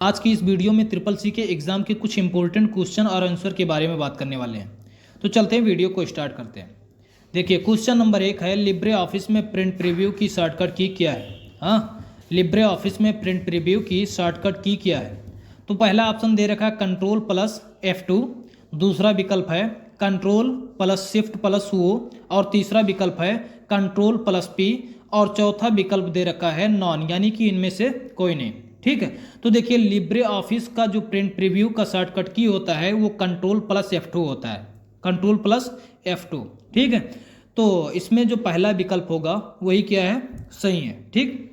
आज की इस वीडियो में ट्रिपल सी के एग्ज़ाम के कुछ इंपॉर्टेंट क्वेश्चन और आंसर के बारे में बात करने वाले हैं। तो चलते हैं, वीडियो को स्टार्ट करते हैं। देखिए, क्वेश्चन नंबर 1 है, लिब्रे ऑफिस में प्रिंट प्रीव्यू की शॉर्टकट की क्या है। हाँ, लिब्रे ऑफिस में प्रिंट प्रीव्यू की शॉर्टकट की क्या है। तो पहला ऑप्शन दे रखा है कंट्रोल प्लस F2, दूसरा विकल्प है control plus shift plus O, और तीसरा विकल्प है कंट्रोल प्लस P, और चौथा विकल्प दे रखा है नॉन, यानी कि इनमें से कोई नहीं। ठीक है, तो देखिए लिब्रे ऑफिस का जो प्रिंट प्रीव्यू का शॉर्टकट की होता है वो कंट्रोल प्लस F2 होता है, कंट्रोल प्लस F2। ठीक है, तो इसमें जो पहला विकल्प होगा वही क्या है, सही है। ठीक,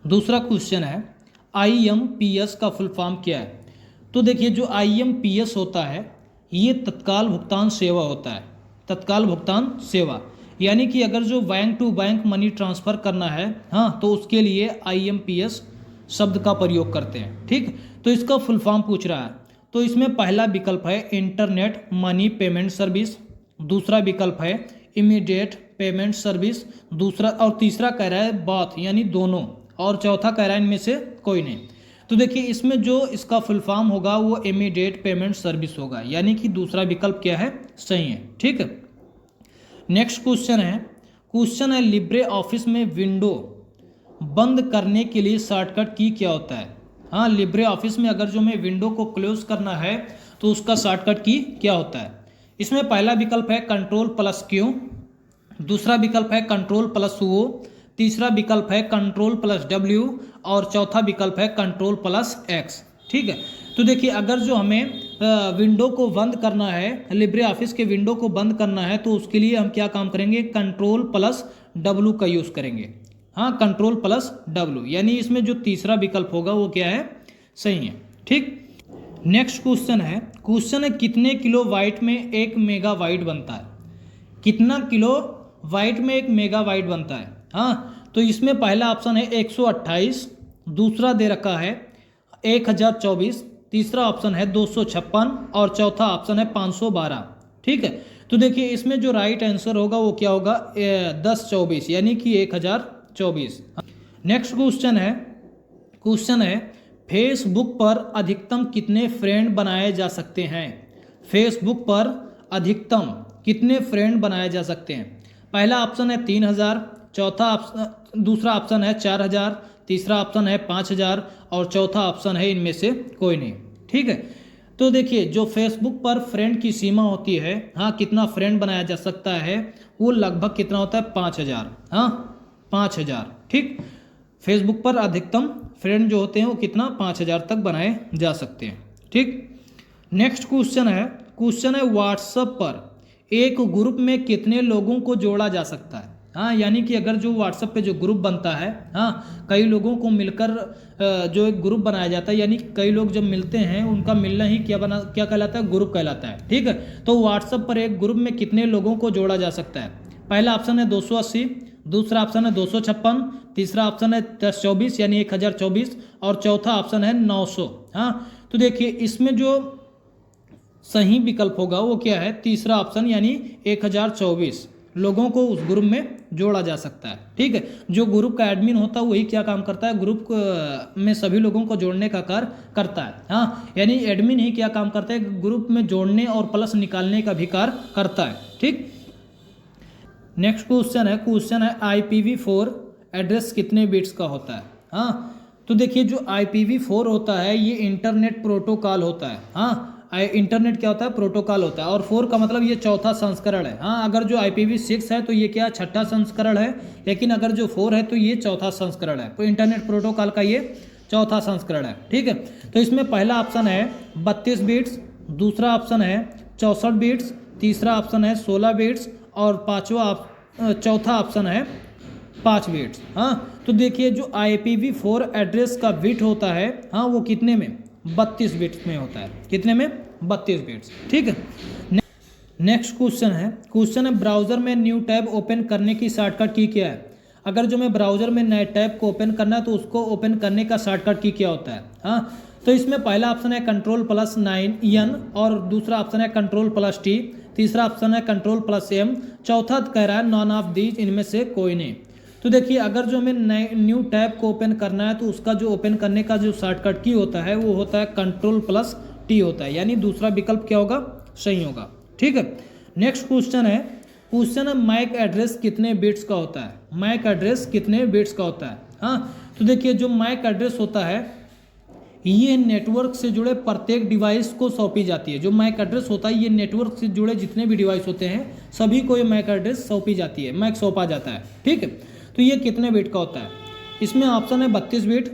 दूसरा क्वेश्चन है IMPS का फुल फॉर्म क्या है। तो देखिए, जो IMPS होता है ये तत्काल भुगतान सेवा होता है, तत्काल भुगतान सेवा, यानी कि अगर जो bank to bank money transfer करना है, हाँ, तो उसके लिए IMPS शब्द का प्रयोग करते हैं। ठीक, तो इसका फुल फॉर्म पूछ रहा है, तो इसमें पहला विकल्प है इंटरनेट मनी पेमेंट सर्विस, दूसरा विकल्प है इमीडिएट पेमेंट सर्विस, दूसरा और तीसरा कह रहा है बाथ यानी दोनों, और चौथा कह रहा है इनमें से कोई नहीं। तो देखिए, इसमें जो इसका फुल फॉर्म होगा वो इमीडिएट पेमेंट सर्विस होगा, यानी कि दूसरा विकल्प क्या है, सही है। ठीक है, नेक्स्ट क्वेश्चन है लिब्रे ऑफिस में विंडो बंद करने के लिए शॉर्टकट की क्या होता है। हाँ, लिब्रे ऑफिस में अगर जो हमें विंडो को क्लोज करना है तो उसका शॉर्टकट की क्या होता है। इसमें पहला विकल्प है कंट्रोल प्लस Q, दूसरा विकल्प है कंट्रोल प्लस O, तीसरा विकल्प है कंट्रोल प्लस W, और चौथा विकल्प है कंट्रोल प्लस X। ठीक है, तो देखिए अगर जो हमें विंडो को बंद करना है, लिब्रे ऑफिस के विंडो को बंद करना है, तो उसके लिए हम क्या काम करेंगे, कंट्रोल प्लस W का यूज़ करेंगे। हाँ, कंट्रोल प्लस W, यानी इसमें जो तीसरा विकल्प होगा वो क्या है, सही है। ठीक, नेक्स्ट क्वेश्चन है कितने किलो वाइट में 1 मेगाबाइट बनता है। कितना किलो वाइट में 1 मेगाबाइट बनता है। हाँ, तो इसमें पहला ऑप्शन है 128, दूसरा दे रखा है 1024, तीसरा ऑप्शन है 256, और चौथा ऑप्शन है 512। ठीक है, तो देखिए इसमें जो राइट आंसर होगा वो क्या होगा, 1024, यानी कि 1024। नेक्स्ट क्वेश्चन है फेसबुक पर अधिकतम कितने फ्रेंड बनाए जा सकते हैं। फेसबुक पर अधिकतम कितने फ्रेंड बनाए जा सकते हैं। पहला ऑप्शन है 3000, दूसरा ऑप्शन है 4000, तीसरा ऑप्शन है 5000, और चौथा ऑप्शन है इनमें से कोई नहीं। ठीक है, तो देखिए जो फेसबुक पर फ्रेंड की सीमा होती है, हाँ, कितना फ्रेंड बनाया जा सकता है, वो लगभग कितना होता है, 5000। हाँ, 5000। ठीक, फेसबुक पर अधिकतम फ्रेंड जो होते हैं वो कितना, 5000 तक बनाए जा सकते हैं। ठीक, नेक्स्ट क्वेश्चन है व्हाट्सएप पर एक ग्रुप में कितने लोगों को जोड़ा जा सकता है। हाँ, यानी कि अगर जो व्हाट्सएप पे जो ग्रुप बनता है, हाँ, कई लोगों को मिलकर जो एक ग्रुप बनाया जाता है, यानी कई लोग जब मिलते हैं उनका मिलना ही क्या कहलाता है, ग्रुप कहलाता है। ठीक है, तो व्हाट्सएप पर एक ग्रुप में कितने लोगों को जोड़ा जा सकता है। पहला ऑप्शन है 280, दूसरा ऑप्शन है 256, तीसरा ऑप्शन है 1024 यानी 1024, और चौथा ऑप्शन है 900। हाँ, तो देखिए इसमें जो सही विकल्प होगा वो क्या है, तीसरा ऑप्शन, यानी 1024 लोगों को उस ग्रुप में जोड़ा जा सकता है। ठीक है, जो ग्रुप का एडमिन होता है वही क्या काम करता है, ग्रुप में सभी लोगों को जोड़ने का कार्य करता है। हाँ, यानी एडमिन ही क्या काम करता है, ग्रुप में जोड़ने और प्लस निकालने का भी कार्य करता है। ठीक, नेक्स्ट क्वेश्चन है IPv4 एड्रेस कितने बिट्स का होता है। हाँ, तो देखिए जो IPv4 होता है ये इंटरनेट प्रोटोकॉल होता है। हाँ, इंटरनेट क्या होता है, प्रोटोकॉल होता है, और 4 का मतलब ये चौथा संस्करण है। हाँ, अगर जो IPv6 है तो ये क्या, छठा संस्करण है, लेकिन अगर जो 4 है तो ये चौथा संस्करण है। तो इंटरनेट प्रोटोकॉल का ये चौथा संस्करण है। ठीक है, तो इसमें पहला ऑप्शन है 32 बिट्स, दूसरा ऑप्शन है 64 बिट्स, तीसरा ऑप्शन है 16 बिट्स, और चौथा ऑप्शन है 5 बिट्स। हाँ, तो देखिए जो IPv4 एड्रेस का बिट होता है, हाँ, वो कितने में, 32 बिट्स में होता है। कितने में, 32 बिट्स। ठीक है, नेक्स्ट क्वेश्चन है ब्राउज़र में न्यू टैब ओपन करने की शॉर्टकट की क्या है। अगर जो मैं ब्राउज़र में नए टैब को ओपन करना है तो उसको ओपन करने का शॉर्टकट की क्या होता है। हाँ, तो इसमें पहला ऑप्शन है कंट्रोल प्लस 9N, और दूसरा ऑप्शन है कंट्रोल प्लस T, तीसरा ऑप्शन है कंट्रोल प्लस M, चौथा कह रहा है नॉन ऑफ दीज, इनमें से कोई नहीं। तो देखिए अगर जो हमें न्यू टैब को ओपन करना है तो उसका जो ओपन करने का जो शॉर्टकट की होता है वो होता है Ctrl+T होता है, यानी दूसरा विकल्प क्या होगा, सही होगा। ठीक है, नेक्स्ट क्वेश्चन है मैक एड्रेस कितने बिट्स का होता है, मैक एड्रेस कितने बिट्स का होता है। हाँ, तो देखिए जो मैक एड्रेस होता है ये नेटवर्क से जुड़े प्रत्येक डिवाइस को सौंपी जाती है। जो मैक एड्रेस होता है ये नेटवर्क से जुड़े जितने भी डिवाइस होते हैं सभी को ये मैक एड्रेस सौंपी जाती है, मैक सौंपा जाता है। ठीक है, तो ये कितने बिट का होता है, इसमें ऑप्शन है 32 बिट,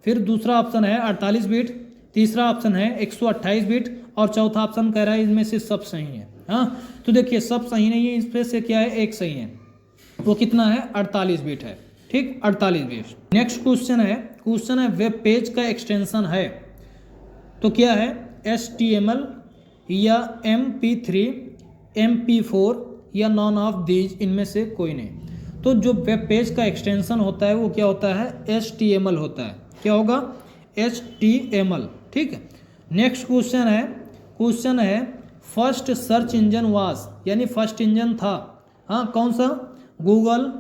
फिर दूसरा ऑप्शन है 48 बिट, तीसरा ऑप्शन है 128 बिट और चौथा ऑप्शन कह रहा है इनमें से सब सही है। हाँ, तो देखिए सब सही नहीं है, इसमें से क्या है, एक सही है, वो कितना है, 48 बिट है। ठीक, 48 बिट। नेक्स्ट क्वेश्चन है वेब पेज का एक्सटेंशन है तो क्या है, HTML या MP3, MP4 या नॉन ऑफ दीज, इनमें से कोई नहीं। तो जो वेब पेज का एक्सटेंशन होता है वो क्या होता है, HTML होता है। क्या होगा, HTML। ठीक है, नेक्स्ट क्वेश्चन है फर्स्ट सर्च इंजन वाज, यानी फर्स्ट इंजन था, हाँ कौन सा, गूगल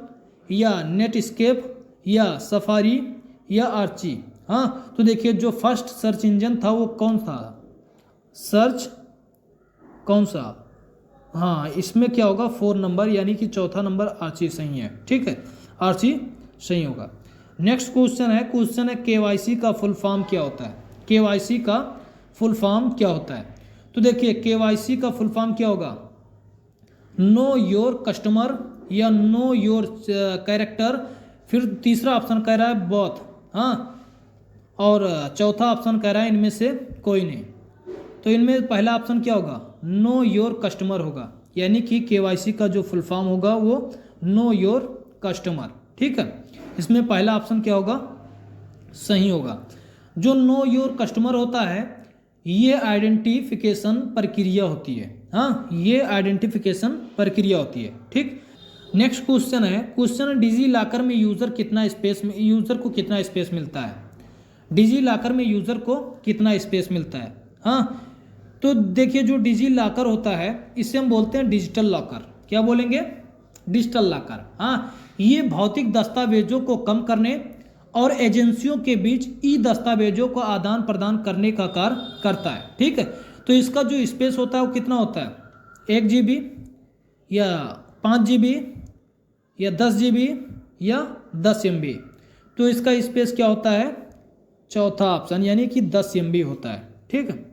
या नेटस्केप या सफारी या आर्ची। हाँ, तो देखिए जो फर्स्ट सर्च इंजन था वो कौन था, सर्च कौन सा, हाँ इसमें क्या होगा 4 नंबर, यानी कि चौथा नंबर आर्ची सही है। ठीक है, आर्ची सही होगा। नेक्स्ट क्वेश्चन है KYC का फुल फॉर्म क्या होता है, KYC का फुल फॉर्म क्या होता है। तो देखिए KYC का फुल फॉर्म क्या होगा, नो योर कस्टमर या नो योर कैरेक्टर, फिर तीसरा ऑप्शन कह रहा है बोथ, हाँ और चौथा ऑप्शन कह रहा है इनमें से कोई नहीं। तो इनमें पहला ऑप्शन क्या होगा, नो योर कस्टमर होगा, यानी कि KYC का जो फुल फॉर्म होगा वो नो योर कस्टमर। ठीक है, इसमें पहला ऑप्शन क्या होगा, सही होगा। जो नो योर कस्टमर होता है ये आइडेंटिफिकेशन प्रक्रिया होती है, हाँ ये आइडेंटिफिकेशन प्रक्रिया होती है। ठीक, नेक्स्ट क्वेश्चन डिजी लॉकर में यूज़र को कितना स्पेस मिलता है, डिजी लॉकर में यूज़र को कितना स्पेस मिलता है। हाँ, तो देखिए जो डिजी लॉकर होता है इसे हम बोलते हैं डिजिटल लॉकर। क्या बोलेंगे, डिजिटल लॉकर। हाँ, ये भौतिक दस्तावेजों को कम करने और एजेंसियों के बीच ई दस्तावेजों को आदान प्रदान करने का कार्य करता है। ठीक है, तो इसका जो स्पेस होता है वो कितना होता है, 1 GB या 5 GB या 10 GB या 10 MB। तो इसका स्पेस क्या होता है, चौथा ऑप्शन यानी कि 10 MB होता है। ठीक है,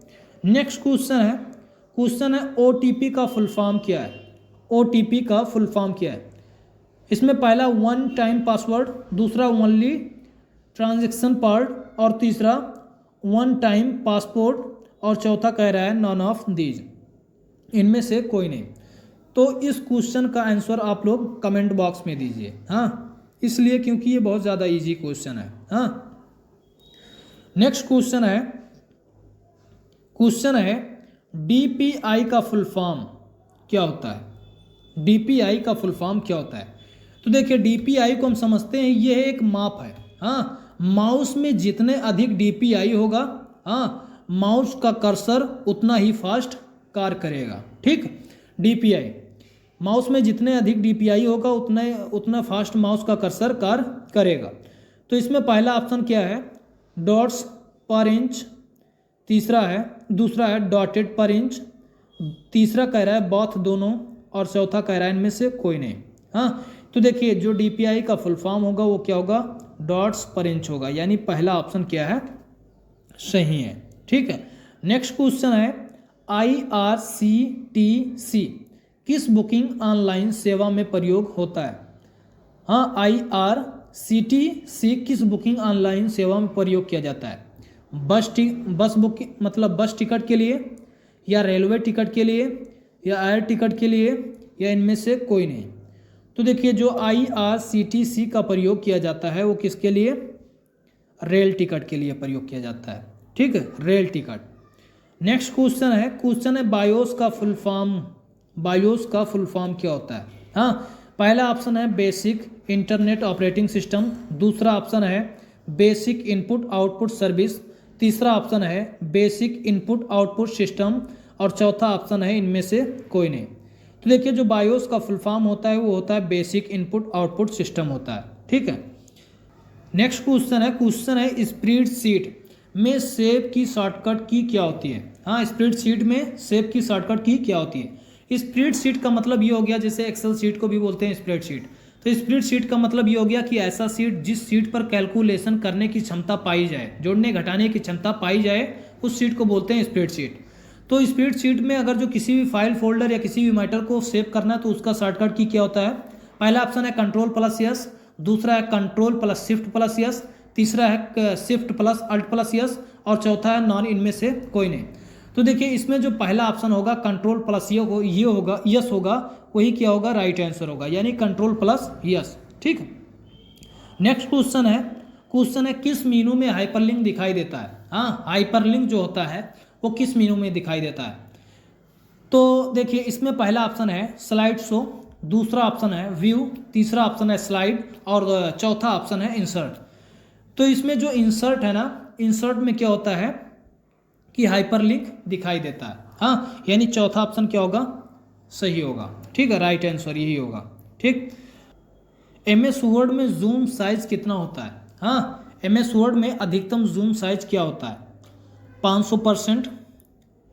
नेक्स्ट क्वेश्चन है OTP का फुल फॉर्म क्या है, OTP का फुल फॉर्म क्या है। इसमें पहला वन टाइम पासवर्ड, दूसरा ओनली ट्रांजैक्शन पार्ट और तीसरा वन टाइम पासपोर्ट और चौथा कह रहा है नॉन ऑफ दीज, इनमें से कोई नहीं। तो इस क्वेश्चन का आंसर आप लोग कमेंट बॉक्स में दीजिए, हाँ इसलिए क्योंकि ये बहुत ज़्यादा इजी क्वेश्चन है। हाँ, नेक्स्ट क्वेश्चन है DPI का फुल फॉर्म क्या होता है, DPI का फुल फॉर्म क्या होता है। तो देखिए DPI को हम समझते हैं ये एक माप है। हाँ, माउस में जितने अधिक DPI होगा, हाँ माउस का कर्सर उतना ही फास्ट कार्य करेगा। ठीक, DPI माउस में जितने अधिक DPI होगा उतना फास्ट माउस का कर्सर कार्य करेगा। तो इसमें पहला ऑप्शन क्या है, डॉट्स पर इंच, दूसरा है डॉटेड पर इंच, तीसरा कह रहा है बोथ दोनों और चौथा कह रहा है इनमें से कोई नहीं। हाँ, तो देखिए जो DPI का फुल फॉर्म होगा वो क्या होगा, डॉट्स पर इंच होगा, यानी पहला ऑप्शन क्या है, सही है। ठीक है, नेक्स्ट क्वेश्चन है IRCTC किस बुकिंग ऑनलाइन सेवा में प्रयोग होता है। हाँ, IRCTC किस बुकिंग ऑनलाइन सेवा में प्रयोग किया जाता है, बस बुकिंग मतलब बस टिकट के लिए या रेलवे टिकट के लिए या एयर टिकट के लिए या इनमें से कोई नहीं। तो देखिए जो IRCTC का प्रयोग किया जाता है वो किसके लिए, रेल टिकट के लिए प्रयोग किया जाता है। ठीक है, रेल टिकट। नेक्स्ट क्वेश्चन है बायोस का फुल फॉर्म क्या होता है। हाँ, पहला ऑप्शन है बेसिक इंटरनेट ऑपरेटिंग सिस्टम, दूसरा ऑप्शन है बेसिक इनपुट आउटपुट सर्विस, तीसरा ऑप्शन है बेसिक इनपुट आउटपुट सिस्टम और चौथा ऑप्शन है इनमें से कोई नहीं। तो देखिए जो बायोस का फुल फॉर्म होता है वो होता है बेसिक इनपुट आउटपुट सिस्टम होता है। ठीक है। नेक्स्ट क्वेश्चन है स्प्रेडशीट में सेव की शॉर्टकट की क्या होती है। हाँ, स्प्रेडशीट में सेव की शॉर्टकट की क्या होती है। स्प्रेडशीट का मतलब ये हो गया, जैसे एक्सेल शीट को भी बोलते हैं स्प्रेडशीट, तो स्प्रेडशीट का मतलब ये हो गया कि ऐसा शीट जिस शीट पर कैलकुलेशन करने की क्षमता पाई जाए, जोड़ने घटाने की क्षमता पाई जाए, उस शीट को बोलते हैं स्प्रेडशीट। तो स्प्रेडशीट में अगर जो किसी भी फाइल फोल्डर या किसी भी मैटर को सेव करना है तो उसका शॉर्टकट की क्या होता है। पहला ऑप्शन है कंट्रोल+S, दूसरा है कंट्रोल+Shift+S, तीसरा है Shift+Alt+S और चौथा है नॉन, इनमें से कोई नहीं। तो देखिए इसमें जो पहला ऑप्शन होगा कंट्रोल+यस होगा, वही क्या होगा, राइट आंसर होगा, यानी कंट्रोल+यस। ठीक है। नेक्स्ट क्वेश्चन है किस मीनू में हाइपरलिंक दिखाई देता है। हाँ, हाइपरलिंक जो होता है वो किस मीनू में दिखाई देता है। तो देखिए इसमें पहला ऑप्शन है स्लाइड शो, दूसरा ऑप्शन है व्यू, तीसरा ऑप्शन है स्लाइड और चौथा ऑप्शन है इंसर्ट। तो इसमें जो इंसर्ट है ना, इंसर्ट में क्या होता है कि हाइपरलिंक दिखाई देता है। हाँ, यानी चौथा ऑप्शन क्या होगा, सही होगा। ठीक है, राइट आंसर यही होगा। ठीक। MS वर्ड में जूम साइज कितना होता है। हाँ, MS वर्ड में अधिकतम जूम साइज क्या होता है, 500%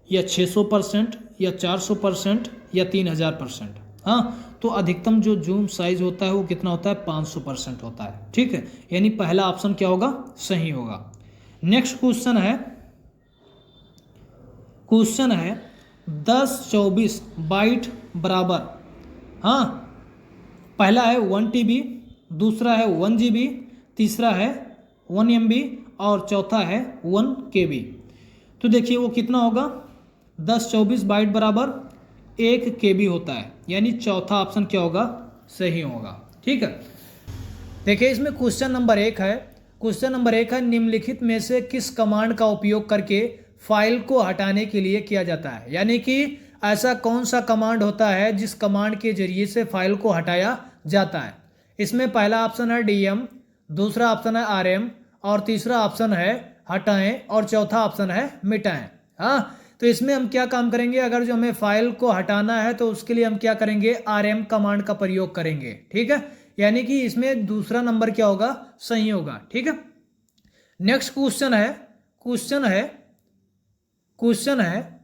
या 600% या 400% या 3000%। हाँ, तो अधिकतम जो जूम साइज होता है वो कितना होता है, 500% होता है। ठीक है, यानी पहला ऑप्शन क्या होगा, सही होगा। नेक्स्ट क्वेश्चन है 1024 बाइट बराबर। हाँ, पहला है 1 TB, दूसरा है 1 GB, तीसरा है 1 MB और चौथा है 1 KB। तो देखिए वो कितना होगा, 1024 बाइट बराबर 1 KB होता है, यानी चौथा ऑप्शन क्या होगा, सही होगा। ठीक है। देखिए इसमें क्वेश्चन नंबर 1 है निम्नलिखित में से किस कमांड का उपयोग करके फाइल को हटाने के लिए किया जाता है। यानी कि ऐसा कौन सा कमांड होता है जिस कमांड के जरिए से फाइल को हटाया जाता है। इसमें पहला ऑप्शन है DM, दूसरा ऑप्शन है RM और तीसरा ऑप्शन है हटाएं और चौथा ऑप्शन है मिटाएं। हाँ, तो इसमें हम क्या काम करेंगे, अगर जो हमें फाइल को हटाना है तो उसके लिए हम क्या करेंगे, RM कमांड का प्रयोग करेंगे। ठीक है, यानी कि इसमें दूसरा नंबर क्या होगा, सही होगा। ठीक है। नेक्स्ट क्वेश्चन है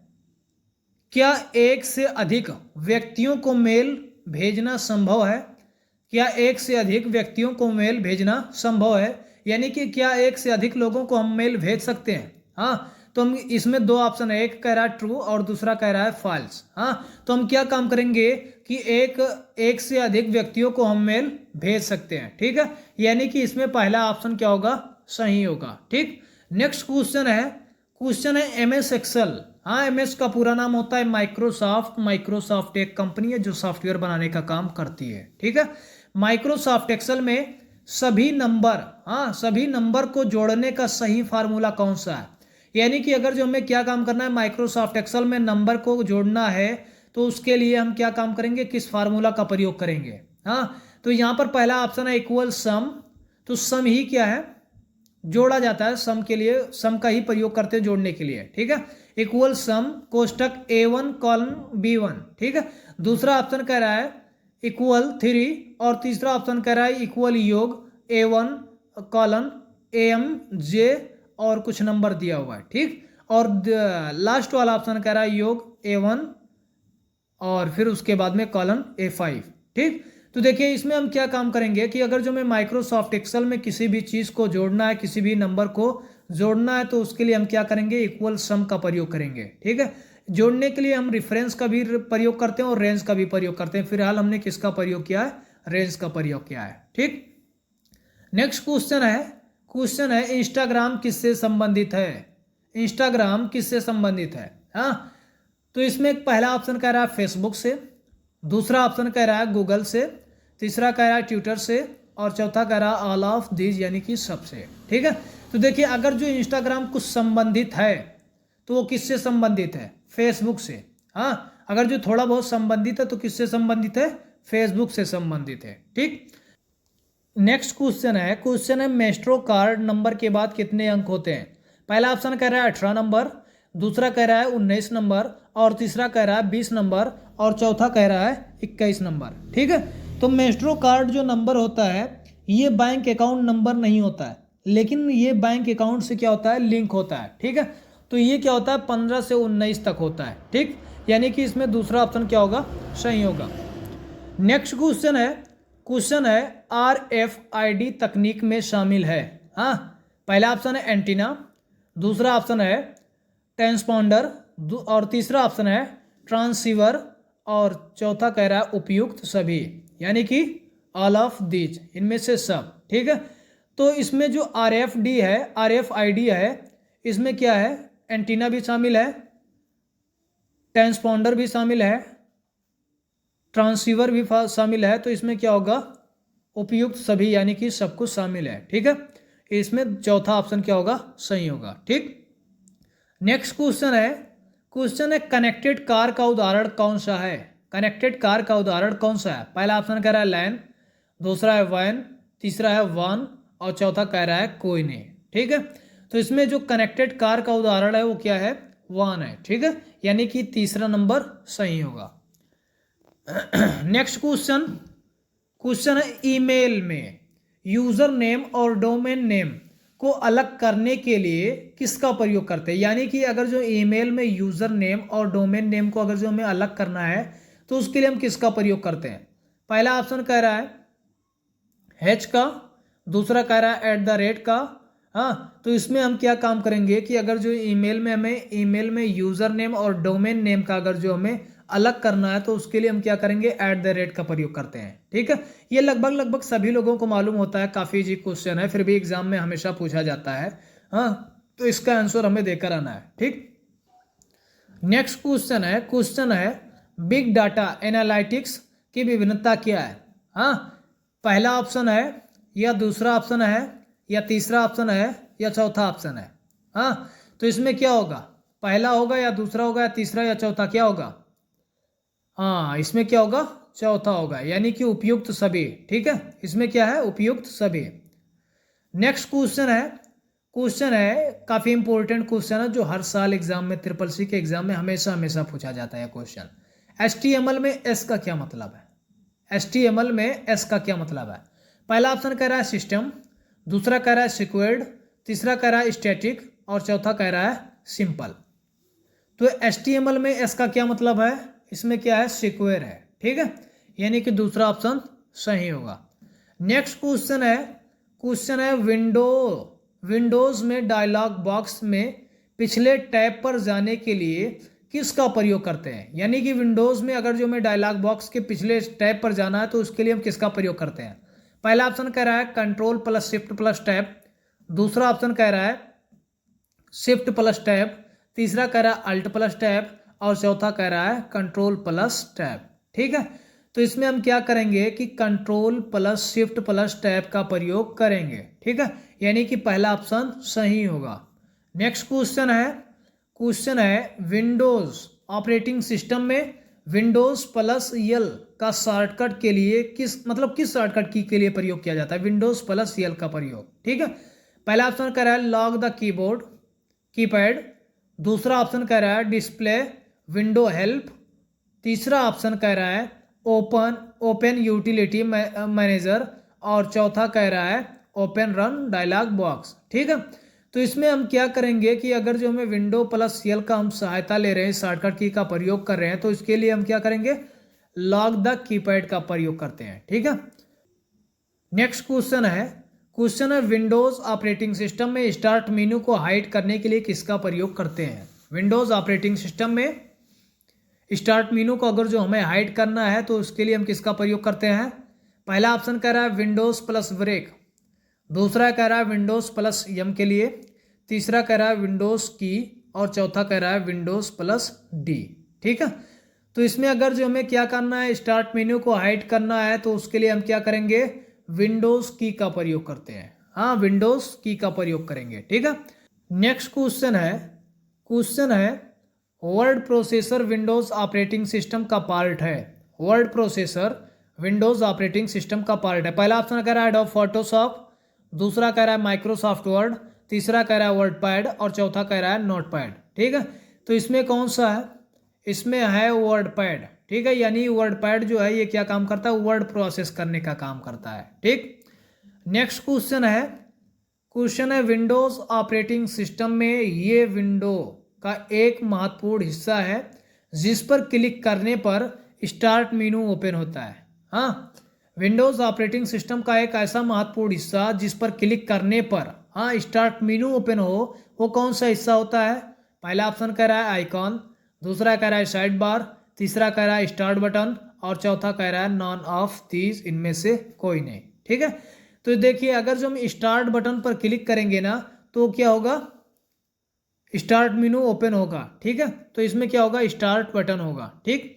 क्या एक से अधिक व्यक्तियों को मेल भेजना संभव है। क्या एक से अधिक व्यक्तियों को मेल भेजना संभव है, यानी कि क्या एक से अधिक लोगों को हम मेल भेज सकते हैं। हाँ, तो हम इसमें दो ऑप्शन है, एक कह रहा है ट्रू और दूसरा कह रहा है फॉल्स। हाँ, तो हम क्या काम करेंगे कि एक से अधिक व्यक्तियों को हम मेल भेज सकते हैं। ठीक है, यानी कि इसमें पहला ऑप्शन क्या होगा, सही होगा। ठीक। नेक्स्ट क्वेश्चन है MS एक्सेल। हाँ, MS का पूरा नाम होता है माइक्रोसॉफ्ट एक कंपनी है जो सॉफ्टवेयर बनाने का काम करती है। ठीक है। माइक्रोसॉफ्ट एक्सेल में सभी नंबर को जोड़ने का सही फार्मूला कौन सा है। यानी कि अगर जो हमें क्या काम करना है, माइक्रोसॉफ्ट एक्सेल में नंबर को जोड़ना है तो उसके लिए हम क्या काम करेंगे, किस फार्मूला का प्रयोग करेंगे। हाँ, तो यहाँ पर पहला ऑप्शन है इक्वल सम। तो सम ही क्या है, जोड़ा जाता है, सम के लिए सम का ही प्रयोग करते हैं जोड़ने के लिए। ठीक है, इक्वल सम कोष्टक A1 कॉलन B1। ठीक है, दूसरा ऑप्शन कह रहा है इक्वल 3 और तीसरा ऑप्शन कह रहा है इक्वल योग A1 कॉलन AMJ और कुछ नंबर दिया हुआ है। ठीक, और लास्ट वाला ऑप्शन कह रहा है योग A1 और फिर उसके बाद में कॉलन A5। ठीक, तो देखिए इसमें हम क्या काम करेंगे कि अगर जो हमें माइक्रोसॉफ्ट एक्सेल में किसी भी चीज़ को जोड़ना है, किसी भी नंबर को जोड़ना है, तो उसके लिए हम क्या करेंगे, इक्वल सम का प्रयोग करेंगे। ठीक है, जोड़ने के लिए हम रेफरेंस का भी प्रयोग करते हैं और रेंज का भी प्रयोग करते हैं। फिलहाल हमने किसका प्रयोग किया है, रेंज का प्रयोग किया है। ठीक। नेक्स्ट क्वेश्चन है इंस्टाग्राम किससे संबंधित है। हाँ, तो इसमें पहला ऑप्शन कह रहा है फेसबुक से, दूसरा ऑप्शन कह रहा है गूगल से, तीसरा कह रहा है ट्विटर से और चौथा कह रहा है ऑल ऑफ दीज, यानी कि सबसे। ठीक है, तो देखिए अगर जो इंस्टाग्राम कुछ संबंधित है तो वो किससे संबंधित है, फेसबुक से। हाँ, अगर जो थोड़ा बहुत संबंधित है तो किससे संबंधित है, फेसबुक से संबंधित है। ठीक। नेक्स्ट क्वेश्चन है मेस्ट्रो कार्ड नंबर के बाद कितने अंक होते हैं। पहला ऑप्शन कह रहा है 18 नंबर, दूसरा कह रहा है 19 नंबर और तीसरा कह रहा है 20 नंबर और चौथा कह रहा है 21 नंबर। ठीक है, तो मेस्ट्रो कार्ड जो नंबर होता है ये बैंक अकाउंट नंबर नहीं होता है, लेकिन ये बैंक अकाउंट से क्या होता है, लिंक होता है। ठीक है, तो ये क्या होता है 15 से 19 तक होता है। ठीक, यानी कि इसमें दूसरा ऑप्शन क्या होगा, सही होगा। नेक्स्ट क्वेश्चन है RFID तकनीक में शामिल है। हाँ, पहला ऑप्शन है एंटीना, दूसरा ऑप्शन है ट्रांसपॉन्डर, और तीसरा ऑप्शन है ट्रांसीवर, और चौथा कह रहा है उपयुक्त सभी, यानी कि ऑल ऑफ दीज, इनमें से सब। ठीक है, तो इसमें जो RFID है, इसमें क्या है, एंटीना भी शामिल है, ट्रांसपॉन्डर भी शामिल है, ट्रांसीवर भी शामिल है, तो इसमें क्या होगा, उपयुक्त सभी, यानी कि सब कुछ शामिल है। ठीक है, इसमें चौथा ऑप्शन क्या होगा, सही होगा। ठीक, नेक्स्ट क्वेश्चन है कनेक्टेड कार का उदाहरण कौन सा है। कनेक्टेड कार का उदाहरण कौन सा है। पहला ऑप्शन कह रहा है लैन, दूसरा है वैन, तीसरा है वान, और चौथा कह रहा है कोई नहीं। ठीक है, तो इसमें जो कनेक्टेड कार का उदाहरण है वो क्या है, वान है। ठीक है, यानी कि तीसरा नंबर सही होगा। नेक्स्ट क्वेश्चन है ईमेल में यूजर नेम और डोमेन नेम को अलग करने के लिए किसका प्रयोग करते हैं। यानी कि अगर जो ईमेल में यूजर नेम और डोमेन नेम को अगर जो हमें अलग करना है तो उसके लिए हम किसका प्रयोग करते हैं। पहला ऑप्शन कह रहा है H का, दूसरा कह रहा है @ का। हाँ, तो इसमें हम क्या काम करेंगे कि अगर जो ईमेल में यूजर नेम और डोमेन नेम का अगर जो हमें अलग करना है तो उसके लिए हम क्या करेंगे, @ का प्रयोग करते हैं। ठीक है, ये लगभग सभी लोगों को मालूम होता है, काफ़ी इजी क्वेश्चन है, फिर भी एग्जाम में हमेशा पूछा जाता है। हाँ, तो इसका आंसर हमें देकर आना है। ठीक, नेक्स्ट क्वेश्चन है बिग डाटा एनालिटिक्स की विभिन्नता क्या है। हाँ, पहला ऑप्शन है, या दूसरा ऑप्शन है, या तीसरा ऑप्शन है, या चौथा ऑप्शन है। हाँ, तो इसमें क्या होगा, पहला होगा या दूसरा होगा या तीसरा या चौथा, क्या होगा। हाँ, इसमें क्या होगा, चौथा होगा, यानी कि उपयुक्त सभी। ठीक है, इसमें क्या है, उपयुक्त सभी। नेक्स्ट क्वेश्चन है काफ़ी इंपॉर्टेंट क्वेश्चन है, जो हर साल एग्जाम में CCC के एग्जाम में हमेशा पूछा जाता है क्वेश्चन। HTML में S का क्या मतलब है। HTML में S का क्या मतलब है। पहला ऑप्शन कह रहा है सिस्टम, दूसरा कह रहा है सिक्वेड, तीसरा कह रहा है स्टैटिक, और चौथा कह रहा है सिंपल। तो HTML में S का क्या मतलब है, इसमें क्या है, सिक्वेयर है। ठीक है, यानी कि दूसरा ऑप्शन सही होगा। नेक्स्ट क्वेश्चन है विंडोज में डायलॉग बॉक्स में पिछले टैब पर जाने के लिए किसका प्रयोग करते हैं। यानी कि विंडोज में अगर जो हमें डायलॉग बॉक्स के पिछले टैब पर जाना है तो उसके लिए हम किसका प्रयोग करते हैं। पहला ऑप्शन कह रहा है Ctrl+Shift+Tab, दूसरा ऑप्शन कह रहा है Shift+Tab, तीसरा कह रहा है Alt+Tab, और चौथा कह रहा है Ctrl+Tab। ठीक है, तो इसमें हम क्या करेंगे कि Ctrl+Shift+Tab का प्रयोग करेंगे। ठीक है, यानी कि पहला ऑप्शन सही होगा। नेक्स्ट क्वेश्चन है विंडोज ऑपरेटिंग सिस्टम में Windows+L का शॉर्टकट के लिए किस शॉर्टकट की के लिए प्रयोग किया जाता है, Windows+L का प्रयोग। ठीक है, पहला ऑप्शन कह रहा है लॉक द कीपैड, दूसरा ऑप्शन कह रहा है डिस्प्ले विंडो हेल्प, तीसरा ऑप्शन कह रहा है ओपन यूटिलिटी मैनेजर, और चौथा कह रहा है ओपन रन डायलॉग बॉक्स। ठीक है, तो इसमें हम क्या करेंगे कि अगर जो हमें Windows+L का हम सहायता ले रहे हैं, शॉर्टकट की का प्रयोग कर रहे हैं, तो इसके लिए हम क्या करेंगे, लॉक द कीपैड का प्रयोग करते हैं। ठीक है, नेक्स्ट क्वेश्चन है विंडोज ऑपरेटिंग सिस्टम में स्टार्ट मेनू को हाइड करने के लिए किसका प्रयोग करते हैं। विंडोज ऑपरेटिंग सिस्टम में स्टार्ट मेनू को अगर जो हमें हाइड करना है तो उसके लिए हम किसका प्रयोग करते हैं। पहला ऑप्शन कह रहा है Windows+ब्रेक, दूसरा कह रहा है Windows+M के लिए, तीसरा कह रहा है विंडोज की, और चौथा कह रहा है Windows+D। ठीक है, तो इसमें अगर जो हमें क्या करना है, स्टार्ट मेन्यू को हाइड करना है, तो उसके लिए हम क्या करेंगे, विंडोज की का प्रयोग करते हैं। हाँ, विंडोज की का प्रयोग करेंगे। ठीक है, नेक्स्ट क्वेश्चन है word processor Windows operating system का पार्ट है। Word processor Windows operating system का पार्ट है। पहला ऑप्शन कह रहा है एडोब फोटोशॉप, दूसरा कह रहा है माइक्रोसॉफ्ट वर्ड, तीसरा कह रहा है वर्डपैड, और चौथा कह रहा है नोटपैड। ठीक है, तो इसमें कौन सा है, इसमें है वर्डपैड। ठीक है, यानी वर्डपैड जो है ये क्या काम करता है, वर्ड प्रोसेस करने का काम करता है। ठीक, नेक्स्ट क्वेश्चन है विंडोज़ ऑपरेटिंग सिस्टम में ये विंडो का एक महत्वपूर्ण हिस्सा है जिस पर क्लिक करने पर स्टार्ट मेनू ओपन होता है। हाँ, विंडोज़ ऑपरेटिंग सिस्टम का एक ऐसा महत्वपूर्ण हिस्सा जिस पर क्लिक करने पर स्टार्ट मेनू ओपन हो, वो कौन सा हिस्सा होता है? पहला ऑप्शन कह रहा है आइकॉन, दूसरा कह रहा है साइड बार, तीसरा कह रहा है स्टार्ट बटन और चौथा कह रहा है नॉन ऑफ दीज, इनमें से कोई नहीं। ठीक है, तो देखिए अगर जो हम स्टार्ट बटन पर क्लिक करेंगे ना तो क्या होगा? स्टार्ट मेनू ओपन होगा। ठीक है, तो इसमें क्या होगा? स्टार्ट बटन होगा। ठीक,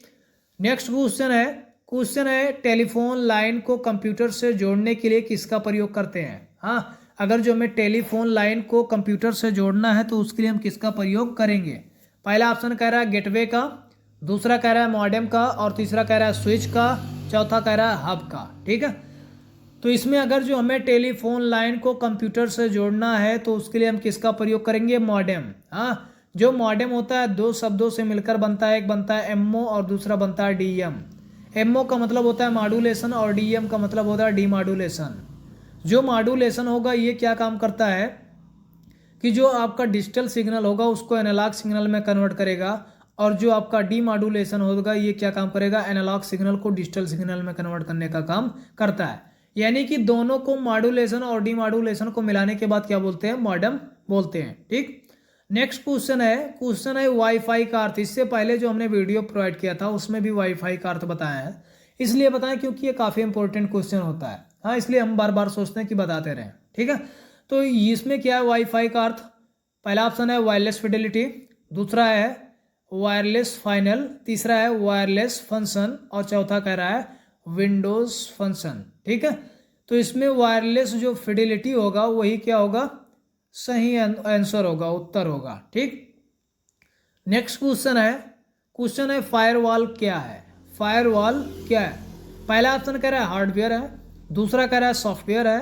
नेक्स्ट क्वेश्चन है टेलीफोन लाइन को कंप्यूटर से जोड़ने के लिए किसका प्रयोग करते हैं? हाँ, अगर जो हमें टेलीफोन लाइन को कंप्यूटर से जोड़ना है तो उसके लिए हम किसका प्रयोग करेंगे? पहला ऑप्शन कह रहा है गेटवे का, दूसरा कह रहा है मॉडेम का और तीसरा कह रहा है स्विच का, चौथा कह रहा है हब का। ठीक है, तो इसमें अगर जो हमें टेलीफोन लाइन को कंप्यूटर से जोड़ना है तो उसके लिए हम किसका प्रयोग करेंगे? मॉडेम। हाँ, जो मॉडेम होता है दो शब्दों से मिलकर बनता है, एक बनता है एमओ और दूसरा बनता है डीएम। एमओ का मतलब होता है मॉड्यूलेशन और डीएम का मतलब होता है डीमॉड्यूलेशन। जो मॉड्यूलेशन होगा ये क्या काम करता है कि जो आपका डिजिटल सिग्नल होगा उसको एनालॉग सिग्नल में कन्वर्ट करेगा, और जो आपका डीमॉड्यूलेशन होगा ये क्या काम करेगा? एनालॉग सिग्नल को डिजिटल सिग्नल में कन्वर्ट करने का काम करता है। यानी कि दोनों को मॉड्यूलेशन और डीमॉड्यूलेशन को मिलाने के बाद क्या बोलते हैं? मॉडेम बोलते हैं। ठीक, नेक्स्ट क्वेश्चन है वाईफाई का अर्थ। इससे पहले जो हमने वीडियो प्रोवाइड किया था उसमें भी वाईफाई का अर्थ बताया है, इसलिए बताएं क्योंकि ये काफ़ी इंपॉर्टेंट क्वेश्चन होता है। हाँ, इसलिए हम बार बार सोचते हैं कि बताते रहें। ठीक है, तो इसमें क्या है वाईफाई का अर्थ? पहला ऑप्शन है वायरलेस फिडेलिटी, दूसरा है वायरलेस फाइनल, तीसरा है वायरलेस फंक्शन और चौथा कह रहा है विंडोज फंक्शन। ठीक है, तो इसमें वायरलेस जो फिडेलिटी होगा वही क्या होगा? सही आंसर होगा, उत्तर होगा। ठीक, नेक्स्ट क्वेश्चन है फायरवॉल क्या है? फायरवॉल क्या है? पहला ऑप्शन कह रहा है हार्डवेयर है, दूसरा कह रहा है सॉफ्टवेयर है,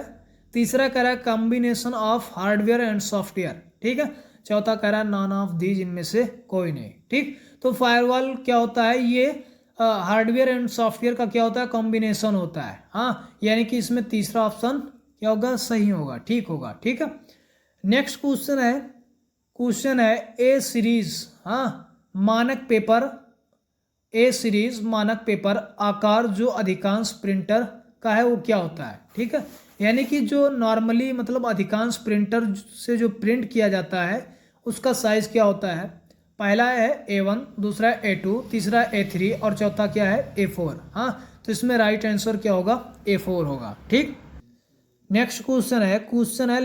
तीसरा कह रहा है combination of hardware and software. ठीक है, चौथा कह रहा है नॉन ऑफ दीज, इनमें से कोई नहीं। ठीक, तो फायरवॉल क्या होता है? ये हार्डवेयर एंड सॉफ्टवेयर का क्या होता है? कॉम्बिनेशन होता है। हाँ, यानी कि इसमें तीसरा ऑप्शन क्या होगा? सही होगा, ठीक होगा। ठीक है, नेक्स्ट क्वेश्चन है ए सीरीज। हाँ, मानक पेपर आकार जो अधिकांश प्रिंटर का है वो क्या होता है? ठीक है, यानी कि जो नॉर्मली मतलब अधिकांश प्रिंटर से जो प्रिंट किया जाता है उसका साइज क्या होता है? पहला है A1, दूसरा है A2, तीसरा है A3 और चौथा क्या है? A4। हाँ, तो इसमें राइट आंसर क्या होगा? A4 होगा। ठीक, नेक्स्ट क्वेश्चन है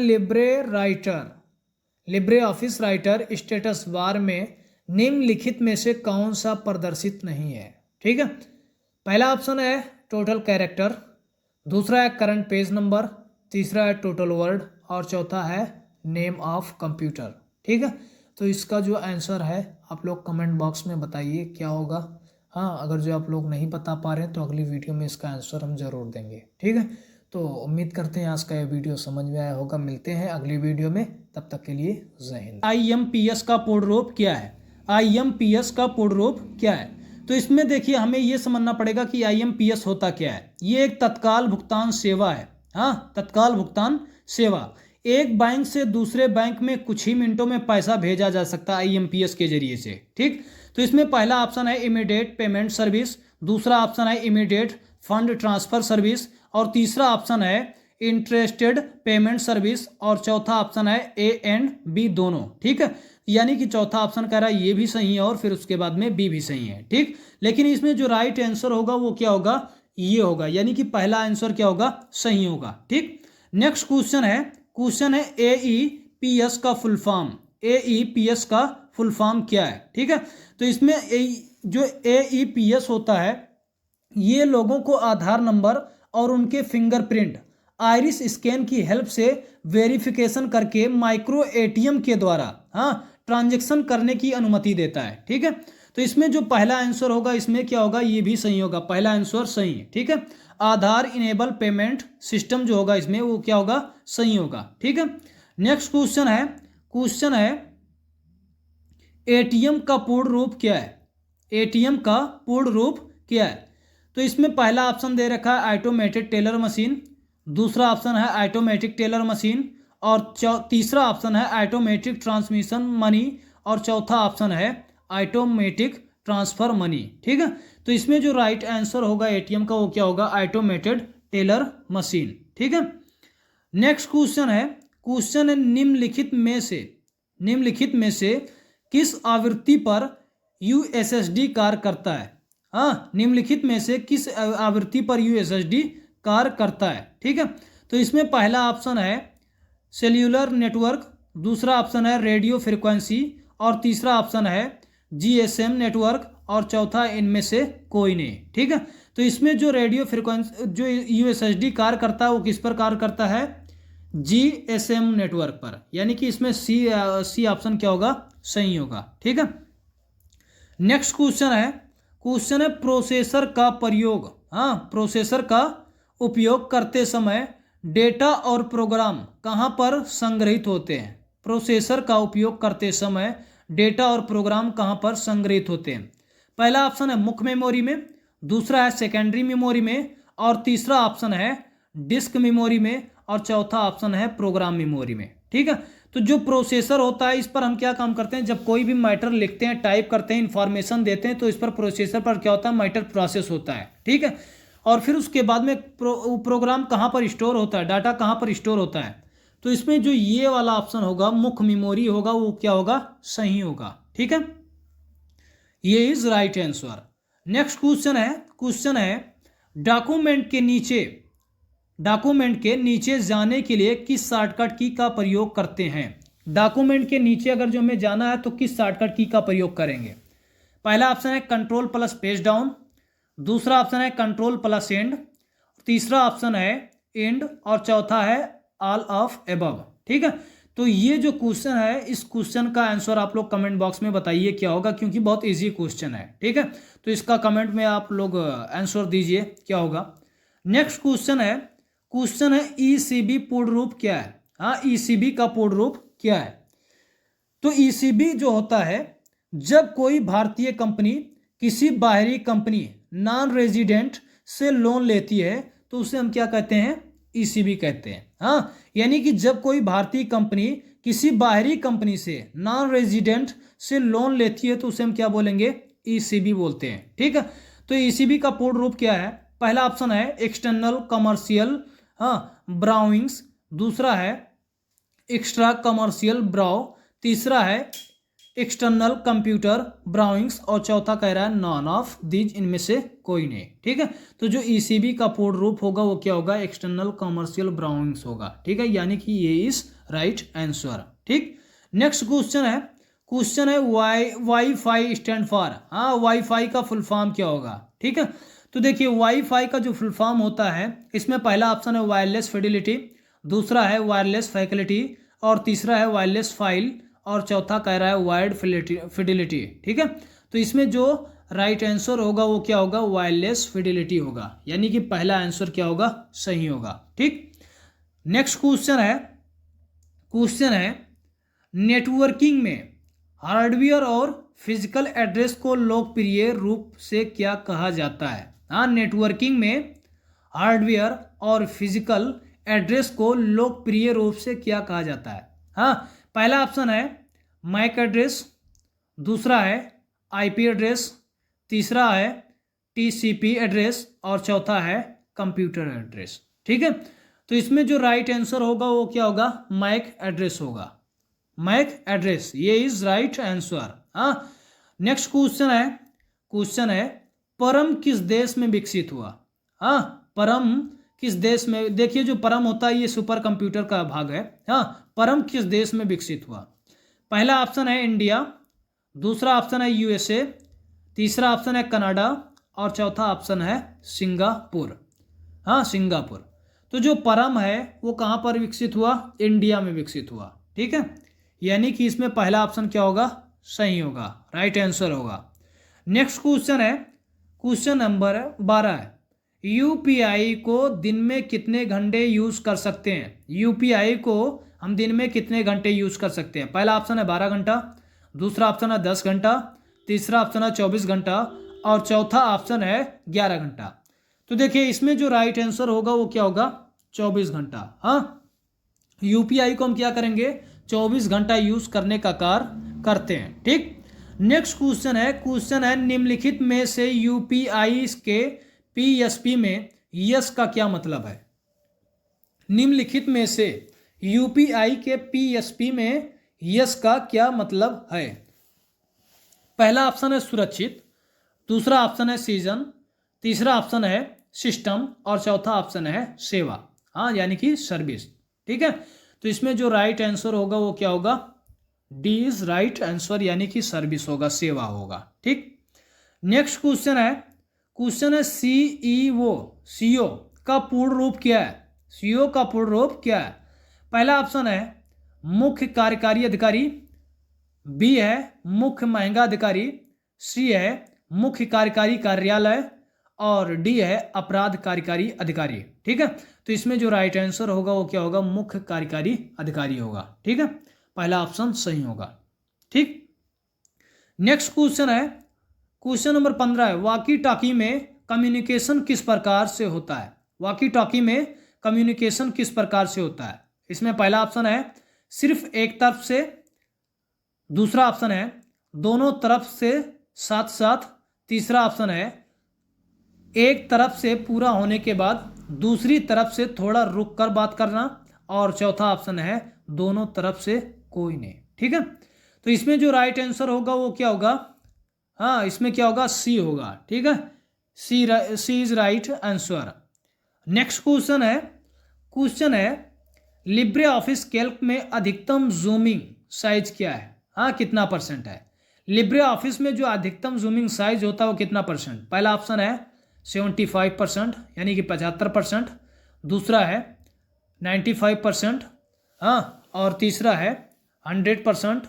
Libre office writer status bar में निम्नलिखित में से कौन सा प्रदर्शित नहीं है? ठीक है, पहला ऑप्शन है टोटल कैरेक्टर, दूसरा है करंट पेज नंबर, तीसरा है टोटल वर्ड और चौथा है नेम ऑफ कंप्यूटर। ठीक है, तो इसका जो आंसर है आप लोग कमेंट बॉक्स में बताइए क्या होगा। हाँ, अगर जो आप लोग नहीं बता पा रहे हैं तो अगली वीडियो में इसका आंसर हम ज़रूर देंगे। ठीक है, तो उम्मीद करते हैं आज का ये वीडियो समझ में आया होगा। मिलते हैं अगली वीडियो में, तब तक के लिए जय हिंद। IMPS का पूर्ण रूप क्या है? IMPS का पूर्ण रूप क्या है? तो इसमें देखिए हमें ये समझना पड़ेगा कि IMPS होता क्या है। ये एक तत्काल भुगतान सेवा है। हाँ, तत्काल भुगतान सेवा। एक बैंक से दूसरे बैंक में कुछ ही मिनटों में पैसा भेजा जा सकता है IMPS के जरिए से। ठीक, तो इसमें पहला ऑप्शन है इमीडिएट पेमेंट सर्विस, दूसरा ऑप्शन है इमीडिएट फंड ट्रांसफर सर्विस और तीसरा ऑप्शन है इंटरेस्टेड पेमेंट सर्विस और चौथा ऑप्शन है A एंड B दोनों। ठीक है, यानी कि चौथा ऑप्शन कह रहा है ये भी सही है और फिर उसके बाद में B भी सही है। ठीक, लेकिन इसमें जो राइट आंसर होगा वो क्या होगा? ये होगा, यानी कि पहला आंसर क्या होगा? सही होगा। ठीक, नेक्स्ट क्वेश्चन है AEPS का फुल फॉर्म। AEPS का फुल फॉर्म क्या है? ठीक है, तो इसमें जो AEPS होता है ये लोगों को आधार नंबर और उनके फिंगरप्रिंट आइरिस स्कैन की हेल्प से वेरिफिकेशन करके माइक्रो ATM के द्वारा ट्रांजैक्शन करने की अनुमति देता है। ठीक है, तो इसमें जो पहला आंसर होगा इसमें क्या होगा? ये भी सही होगा, पहला आंसर सही है। ठीक है, आधार इनेबल पेमेंट सिस्टम जो होगा इसमें वो क्या होगा? सही होगा। ठीक है, नेक्स्ट क्वेश्चन है ATM का पूर्ण रूप क्या है? ATM का पूर्ण रूप क्या है? तो इसमें पहला ऑप्शन दे रखा है ऑटोमेटेड टेलर मशीन, दूसरा ऑप्शन है ऑटोमेटिक टेलर मशीन, और तीसरा ऑप्शन है ऑटोमेटिक ट्रांसमिशन मनी, और चौथा ऑप्शन है ऑटोमेटिक ट्रांसफर मनी। ठीक है, तो इसमें जो राइट आंसर होगा एटीएम का वो क्या होगा, ऑटोमेटेड टेलर मशीन। ठीक है, नेक्स्ट क्वेश्चन है, क्वेश्चन है निम्नलिखित में से किस आवृत्ति पर यूएसएसडी कार्य करता है। हाँ, निम्नलिखित में से किस आवृत्ति पर यूएसएसडी कार्य करता है। ठीक है, तो इसमें पहला ऑप्शन है सेल्यूलर नेटवर्क, दूसरा ऑप्शन है रेडियो फ्रिक्वेंसी, और तीसरा ऑप्शन है जीएसएम नेटवर्क, और चौथा इनमें से कोई नहीं। ठीक है, तो इसमें जो रेडियो फ्रिक्वेंसी जो यूएसएसडी कार्य करता है वो किस पर कार्य करता है, जीएसएम नेटवर्क पर, यानी कि इसमें सी ऑप्शन क्या होगा, सही होगा। ठीक है, नेक्स्ट क्वेश्चन है प्रोसेसर का प्रयोग। हाँ, प्रोसेसर का उपयोग करते समय डेटा और प्रोग्राम कहाँ पर संग्रहित होते हैं। प्रोसेसर का उपयोग करते समय डेटा और प्रोग्राम कहाँ पर संग्रहित होते हैं। पहला ऑप्शन है मुख्य मेमोरी में, दूसरा है सेकेंडरी मेमोरी में, और तीसरा ऑप्शन है डिस्क मेमोरी में, और चौथा ऑप्शन है प्रोग्राम मेमोरी में। ठीक है, तो जो प्रोसेसर होता है इस पर हम क्या काम करते हैं, जब कोई भी मैटर लिखते हैं, टाइप करते हैं, इंफॉर्मेशन देते हैं, तो इस पर प्रोसेसर पर क्या होता है, मैटर प्रोसेस होता है। ठीक है, और फिर उसके बाद में प्रोग्राम कहाँ पर स्टोर होता है, डाटा कहाँ पर स्टोर होता है। तो इसमें जो ये वाला ऑप्शन होगा मुख्य मेमोरी होगा, वो क्या होगा, सही होगा। ठीक है, ये is right answer. Next question है डॉक्यूमेंट के नीचे जाने के लिए किस शॉर्टकट की का प्रयोग करते हैं। डॉक्यूमेंट के नीचे अगर जो हमें जाना है तो किस शॉर्टकट की का प्रयोग करेंगे। पहला ऑप्शन है कंट्रोल प्लस पेज डाउन, दूसरा ऑप्शन है कंट्रोल प्लस एंड, तीसरा ऑप्शन है एंड, और चौथा है ऑल ऑफ एबव। ठीक है, तो ये जो क्वेश्चन है इस क्वेश्चन का आंसर आप लोग कमेंट बॉक्स में बताइए क्या होगा, क्योंकि बहुत इजी क्वेश्चन है। ठीक है, तो इसका कमेंट में आप लोग आंसर दीजिए क्या होगा। नेक्स्ट क्वेश्चन है ईसीबी पूर्ण रूप क्या है। हाँ, ईसीबी का पूर्ण रूप क्या है। तो ईसीबी जो होता है, जब कोई भारतीय कंपनी किसी बाहरी कंपनी नॉन रेजिडेंट से लोन लेती है तो उसे हम क्या कहते हैं, ईसीबी कहते हैं। हाँ, यानी कि जब कोई भारतीय कंपनी किसी बाहरी कंपनी से नॉन रेजिडेंट से लोन लेती है तो उसे हम क्या बोलेंगे, ईसीबी बोलते हैं। ठीक है, तो ईसीबी का पूर्ण रूप क्या है। पहला ऑप्शन है एक्सटर्नल कमर्शियल ब्राउइंग्स, दूसरा है एक्स्ट्रा कमर्शियल ब्राउ, तीसरा है एक्सटर्नल कंप्यूटर ब्राउइंग्स, और चौथा कह रहा है नॉन ऑफ दीज, इनमें से कोई नहीं। ठीक है, तो जो ईसीबी का पूर्ण रूप होगा वो क्या होगा, एक्सटर्नल कमर्शियल ब्राउइंग्स होगा। ठीक है, यानी कि ये इज राइट आंसर। ठीक, नेक्स्ट क्वेश्चन है वाईफाई स्टैंड फॉर। हाँ, वाईफाई का फुल फॉर्म क्या होगा। ठीक है, तो देखिए वाईफाई का जो फुल फॉर्म होता है, इसमें पहला ऑप्शन है वायरलेस फिडिलिटी, दूसरा है वायरलेस फैसिलिटी, और तीसरा है वायरलेस फाइल, और चौथा कह रहा है वायर्ड फिडिलिटी। ठीक है, तो इसमें जो राइट आंसर होगा वो क्या होगा, वायरलेस फिडिलिटी होगा, यानी कि पहला आंसर क्या होगा, सही होगा। ठीक, नेक्स्ट क्वेश्चन है नेटवर्किंग में हार्डवेयर और फिजिकल एड्रेस को लोकप्रिय रूप से क्या कहा जाता है। हाँ, नेटवर्किंग में हार्डवेयर और फिजिकल एड्रेस को लोकप्रिय रूप से क्या कहा जाता है। हाँ, पहला ऑप्शन है मैक एड्रेस, दूसरा है आईपी एड्रेस, तीसरा है टीसीपी एड्रेस, और चौथा है कंप्यूटर एड्रेस। ठीक है, तो इसमें जो राइट आंसर होगा वो क्या होगा, मैक एड्रेस होगा, मैक एड्रेस, ये इज राइट आंसर। हाँ, नेक्स्ट क्वेश्चन है परम किस देश में विकसित हुआ। हाँ, परम किस देश में, देखिए जो परम होता है ये सुपर कंप्यूटर का भाग है। हाँ, परम किस देश में विकसित हुआ। पहला ऑप्शन है इंडिया, दूसरा ऑप्शन है यूएसए, तीसरा ऑप्शन है कनाडा, और चौथा ऑप्शन है सिंगापुर। हाँ, सिंगापुर। तो जो परम है वो कहाँ पर विकसित हुआ, इंडिया में विकसित हुआ। ठीक है, यानी कि इसमें पहला ऑप्शन क्या होगा, सही होगा, राइट आंसर होगा। नेक्स्ट क्वेश्चन नंबर 12 है यूपीआई को दिन में कितने घंटे यूज़ कर सकते हैं। यूपीआई को हम दिन में कितने घंटे यूज़ कर सकते हैं। पहला ऑप्शन है 12 घंटा, दूसरा ऑप्शन है 10 घंटा, तीसरा ऑप्शन है 24 घंटा, और चौथा ऑप्शन है 11 घंटा। तो देखिए इसमें जो राइट आंसर होगा वो क्या होगा, 24 घंटा। हाँ, यूपीआई को हम क्या करेंगे, 24 घंटा यूज करने का कार्य करते हैं। ठीक, नेक्स्ट क्वेश्चन है निम्नलिखित में से यूपीआई के पीएसपी में यस का क्या मतलब है। निम्नलिखित में से यूपीआई के पीएसपी में यस का क्या मतलब है। पहला ऑप्शन है सुरक्षित, दूसरा ऑप्शन है सीजन, तीसरा ऑप्शन है सिस्टम और चौथा ऑप्शन है सेवा। हाँ, यानी कि सर्विस। ठीक है, तो इसमें जो राइट आंसर होगा वो क्या होगा, डी इज राइट आंसर, यानी कि सर्विस होगा, सेवा होगा। ठीक, नेक्स्ट क्वेश्चन है सीईओ का पूर्ण रूप क्या है। सीईओ का पूर्ण रूप क्या है। पहला ऑप्शन है मुख्य कार्यकारी अधिकारी, बी है मुख्य महंगा अधिकारी, सी है मुख्य कार्यकारी कार्यालय और डी है अपराध कार्यकारी अधिकारी। ठीक है, तो इसमें जो राइट आंसर होगा वो क्या होगा, मुख्य कार्यकारी अधिकारी होगा। ठीक है, पहला ऑप्शन सही होगा। ठीक, नेक्स्ट क्वेश्चन नंबर 15 है वॉकी टॉकी में कम्युनिकेशन किस प्रकार से होता है। वॉकी टॉकी में कम्युनिकेशन किस प्रकार से होता है। इसमें पहला ऑप्शन है सिर्फ एक तरफ से, दूसरा ऑप्शन है दोनों तरफ से साथ साथ, तीसरा ऑप्शन है एक तरफ से पूरा होने के बाद दूसरी तरफ से थोड़ा रुक कर बात करना और चौथा ऑप्शन है दोनों तरफ से कोई नहीं। ठीक है, तो इसमें जो राइट आंसर होगा वो क्या होगा, हाँ इसमें क्या होगा, सी होगा। ठीक है, C is right answer. Next question है लिब्रे ऑफिस कैल्क में अधिकतम जूमिंग साइज क्या है। हाँ, कितना परसेंट है। लिब्रे ऑफिस में जो अधिकतम जूमिंग साइज होता है वो कितना परसेंट। पहला ऑप्शन है 75% यानी कि 75%, दूसरा है 95%, हाँ, और तीसरा है 100%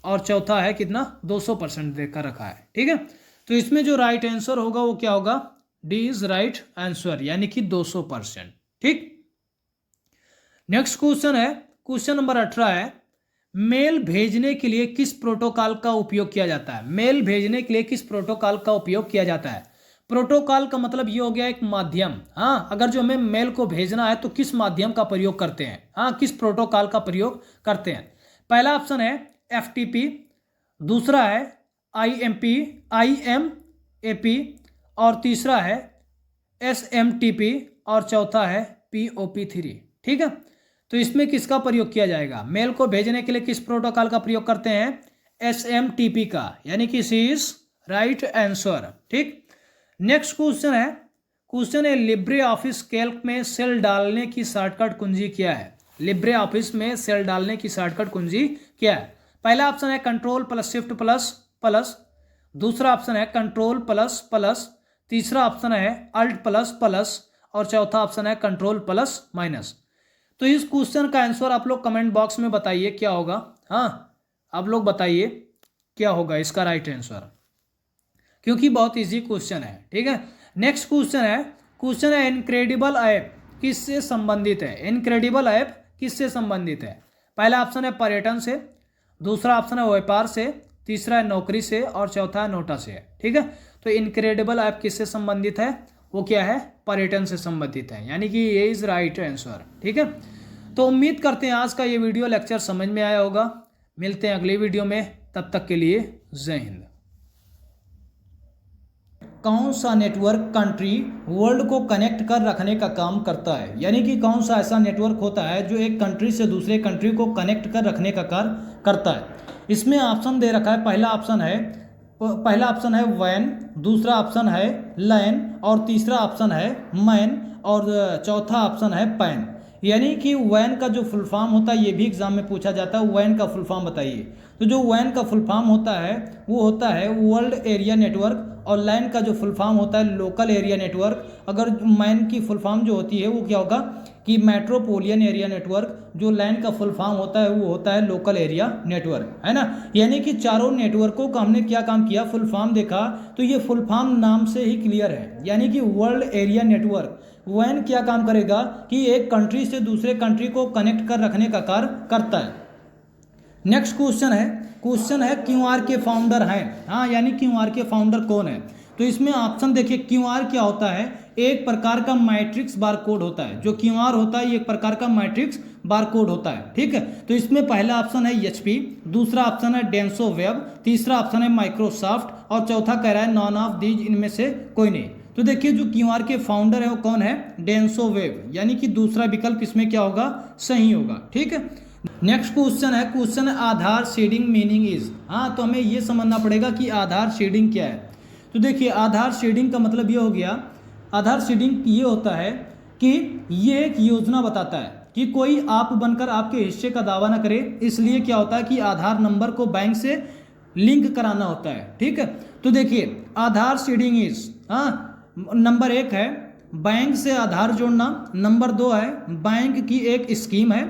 और चौथा है कितना, 200% देकर रखा है। ठीक है, तो इसमें जो राइट आंसर होगा वो क्या होगा, डी इज राइट आंसर, यानी कि 200%। ठीक, नेक्स्ट क्वेश्चन नंबर 18 है मेल भेजने के लिए किस प्रोटोकॉल का उपयोग किया जाता है। मेल भेजने के लिए किस प्रोटोकॉल का उपयोग किया जाता है। प्रोटोकॉल का मतलब ये हो गया एक माध्यम। हाँ, अगर जो हमें मेल को भेजना है तो किस माध्यम का प्रयोग करते हैं, हाँ किस प्रोटोकॉल का प्रयोग करते हैं। पहला ऑप्शन है FTP, दूसरा है IMAP और तीसरा है SMTP और चौथा है POP3। ठीक है, तो इसमें किसका प्रयोग किया जाएगा। मेल को भेजने के लिए किस प्रोटोकॉल का प्रयोग करते हैं, SMTP का, यानी कि सी इज राइट आंसर। ठीक, नेक्स्ट क्वेश्चन है लिब्रे ऑफिस कैल्क में सेल डालने की शॉर्टकट कुंजी क्या है। लिब्रे ऑफिस में सेल डालने की शॉर्टकट कुंजी क्या है। पहला ऑप्शन है control plus shift plus plus, दूसरा ऑप्शन है कंट्रोल प्लस प्लस, तीसरा ऑप्शन है अल्ट प्लस प्लस और चौथा ऑप्शन है कंट्रोल प्लस माइनस। तो इस क्वेश्चन का आंसर आप लोग कमेंट बॉक्स में बताइए क्या होगा। हाँ, आप लोग बताइए क्या होगा इसका राइट आंसर, क्योंकि बहुत इजी क्वेश्चन है। ठीक है, नेक्स्ट क्वेश्चन है इनक्रेडिबल ऐप किससे संबंधित है। इनक्रेडिबल ऐप किससे संबंधित है। पहला ऑप्शन है पर्यटन से, दूसरा ऑप्शन है व्यापार से, तीसरा है नौकरी से और चौथा है नोटा से। ठीक है, तो इनक्रेडिबल ऐप किससे संबंधित है, वो क्या है, पर्यटन से संबंधित है, यानी कि ये इज राइट आंसर। ठीक है, तो उम्मीद करते हैं आज का ये वीडियो लेक्चर समझ में आया होगा। मिलते हैं अगली वीडियो में, तब तक के लिए जय हिंद। कौन सा नेटवर्क कंट्री वर्ल्ड को कनेक्ट कर रखने का काम करता है, यानी कि कौन सा ऐसा नेटवर्क होता है जो एक कंट्री से दूसरे कंट्री को कनेक्ट कर रखने का कार्य करता है। इसमें ऑप्शन दे रखा है, पहला ऑप्शन है वैन, दूसरा ऑप्शन है लैन और तीसरा ऑप्शन है मैन और चौथा ऑप्शन है पैन। यानी कि वैन का जो फुल फॉर्म होता है ये भी एग्जाम में पूछा जाता है, वैन का फुल फॉर्म बताइए। तो जो वैन का फुल फॉर्म होता है वो होता है वर्ल्ड एरिया नेटवर्क और लैन का जो फुल फॉर्म होता है लोकल एरिया नेटवर्क। अगर मैन की फुल फॉर्म जो होती है वो क्या होगा कि मेट्रोपोलियन एरिया नेटवर्क। जो लैन का फुल फॉर्म होता है वो होता है लोकल एरिया नेटवर्क, है ना। यानी कि चारों नेटवर्कों का हमने क्या काम किया, फुल फॉर्म देखा तो ये फुल फॉर्म नाम से ही क्लियर है। यानी कि वर्ल्ड एरिया नेटवर्क वैन क्या काम करेगा कि एक कंट्री से दूसरे कंट्री को कनेक्ट कर रखने का कार्य करता है। नेक्स्ट क्वेश्चन है क्यूआर के फाउंडर हैं। हाँ, यानी क्यूआर के फाउंडर कौन है। तो इसमें ऑप्शन देखिए, क्यूआर क्या होता है, एक प्रकार का मैट्रिक्स बारकोड होता है। जो क्यूआर होता है ये एक प्रकार का मैट्रिक्स बारकोड होता है, ठीक है। तो इसमें पहला ऑप्शन है एचपी, दूसरा ऑप्शन है डेंसो वेब, तीसरा ऑप्शन है माइक्रोसॉफ्ट और चौथा कह रहा है नॉन ऑफ दीज, इनमें से कोई नहीं। तो देखिए जो क्यूआर के फाउंडर है वो कौन है, डेंसो वेब, यानी कि दूसरा विकल्प इसमें क्या होगा, सही होगा, ठीक है। नेक्स्ट क्वेश्चन है आधार शेडिंग मीनिंग इज। हाँ, तो हमें ये समझना पड़ेगा कि आधार शेडिंग क्या है। तो देखिए आधार शेडिंग का मतलब ये हो गया, आधार शेडिंग ये होता है कि ये एक योजना बताता है कि कोई आप बनकर आपके हिस्से का दावा ना करे, इसलिए क्या होता है कि आधार नंबर को बैंक से लिंक कराना होता है, ठीक है। तो देखिए आधार शेडिंग इज, हाँ, नंबर 1 है बैंक से आधार जोड़ना, नंबर 2 है बैंक की एक स्कीम है,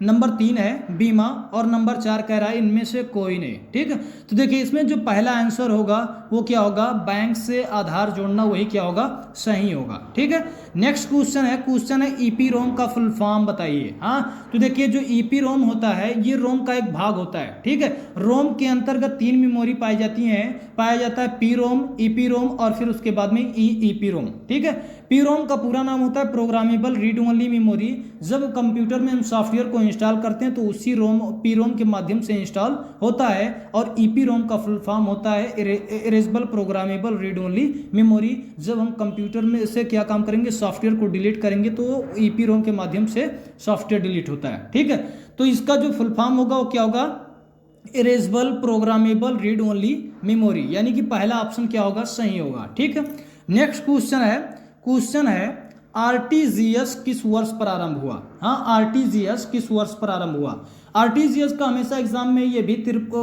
नंबर 3 है बीमा और नंबर 4 कह रहा है इनमें से कोई नहीं, ठीक है। तो देखिए इसमें जो पहला आंसर होगा वो क्या होगा, बैंक से आधार जोड़ना, वही क्या होगा, सही होगा, ठीक है। नेक्स्ट क्वेश्चन है ईपी रोम का फुल फॉर्म बताइए। हाँ, तो देखिए जो ईपी रोम होता है ये रोम का एक भाग होता है, ठीक है। रोम के अंतर्गत 3 मेमोरी पाई जाती हैं, पाया जाता है पी रोम, ईपी रोम और फिर उसके बाद में ईपी रोम, ठीक है। पी रोम का पूरा नाम होता है प्रोग्रामेबल रीड ओनली मेमोरी। जब कंप्यूटर में हम सॉफ्टवेयर को इंस्टॉल करते हैं तो उसी रोम पी रोम के माध्यम से इंस्टॉल होता है। और ईपी रोम का फुल फॉर्म होता है erasable programmable read only memory. जब हम कंप्यूटर में से क्या काम करेंगे, सॉफ्टवेयर को डिलीट करेंगे तो ईपी रोम के माध्यम से सॉफ्टवेयर डिलीट होता है, ठीक है। तो इसका जो फुल फॉर्म होगा वो क्या होगा, erasable programmable read only memory, यानी कि पहला ऑप्शन क्या होगा, सही होगा, ठीक है। नेक्स्ट क्वेश्चन है आरटीजीएस किस वर्ष प्रारंभ हुआ। हाँ, आरटीजीएस किस वर्ष प्रारंभ हुआ। आरटीजीएस का हमेशा एग्जाम में ये भी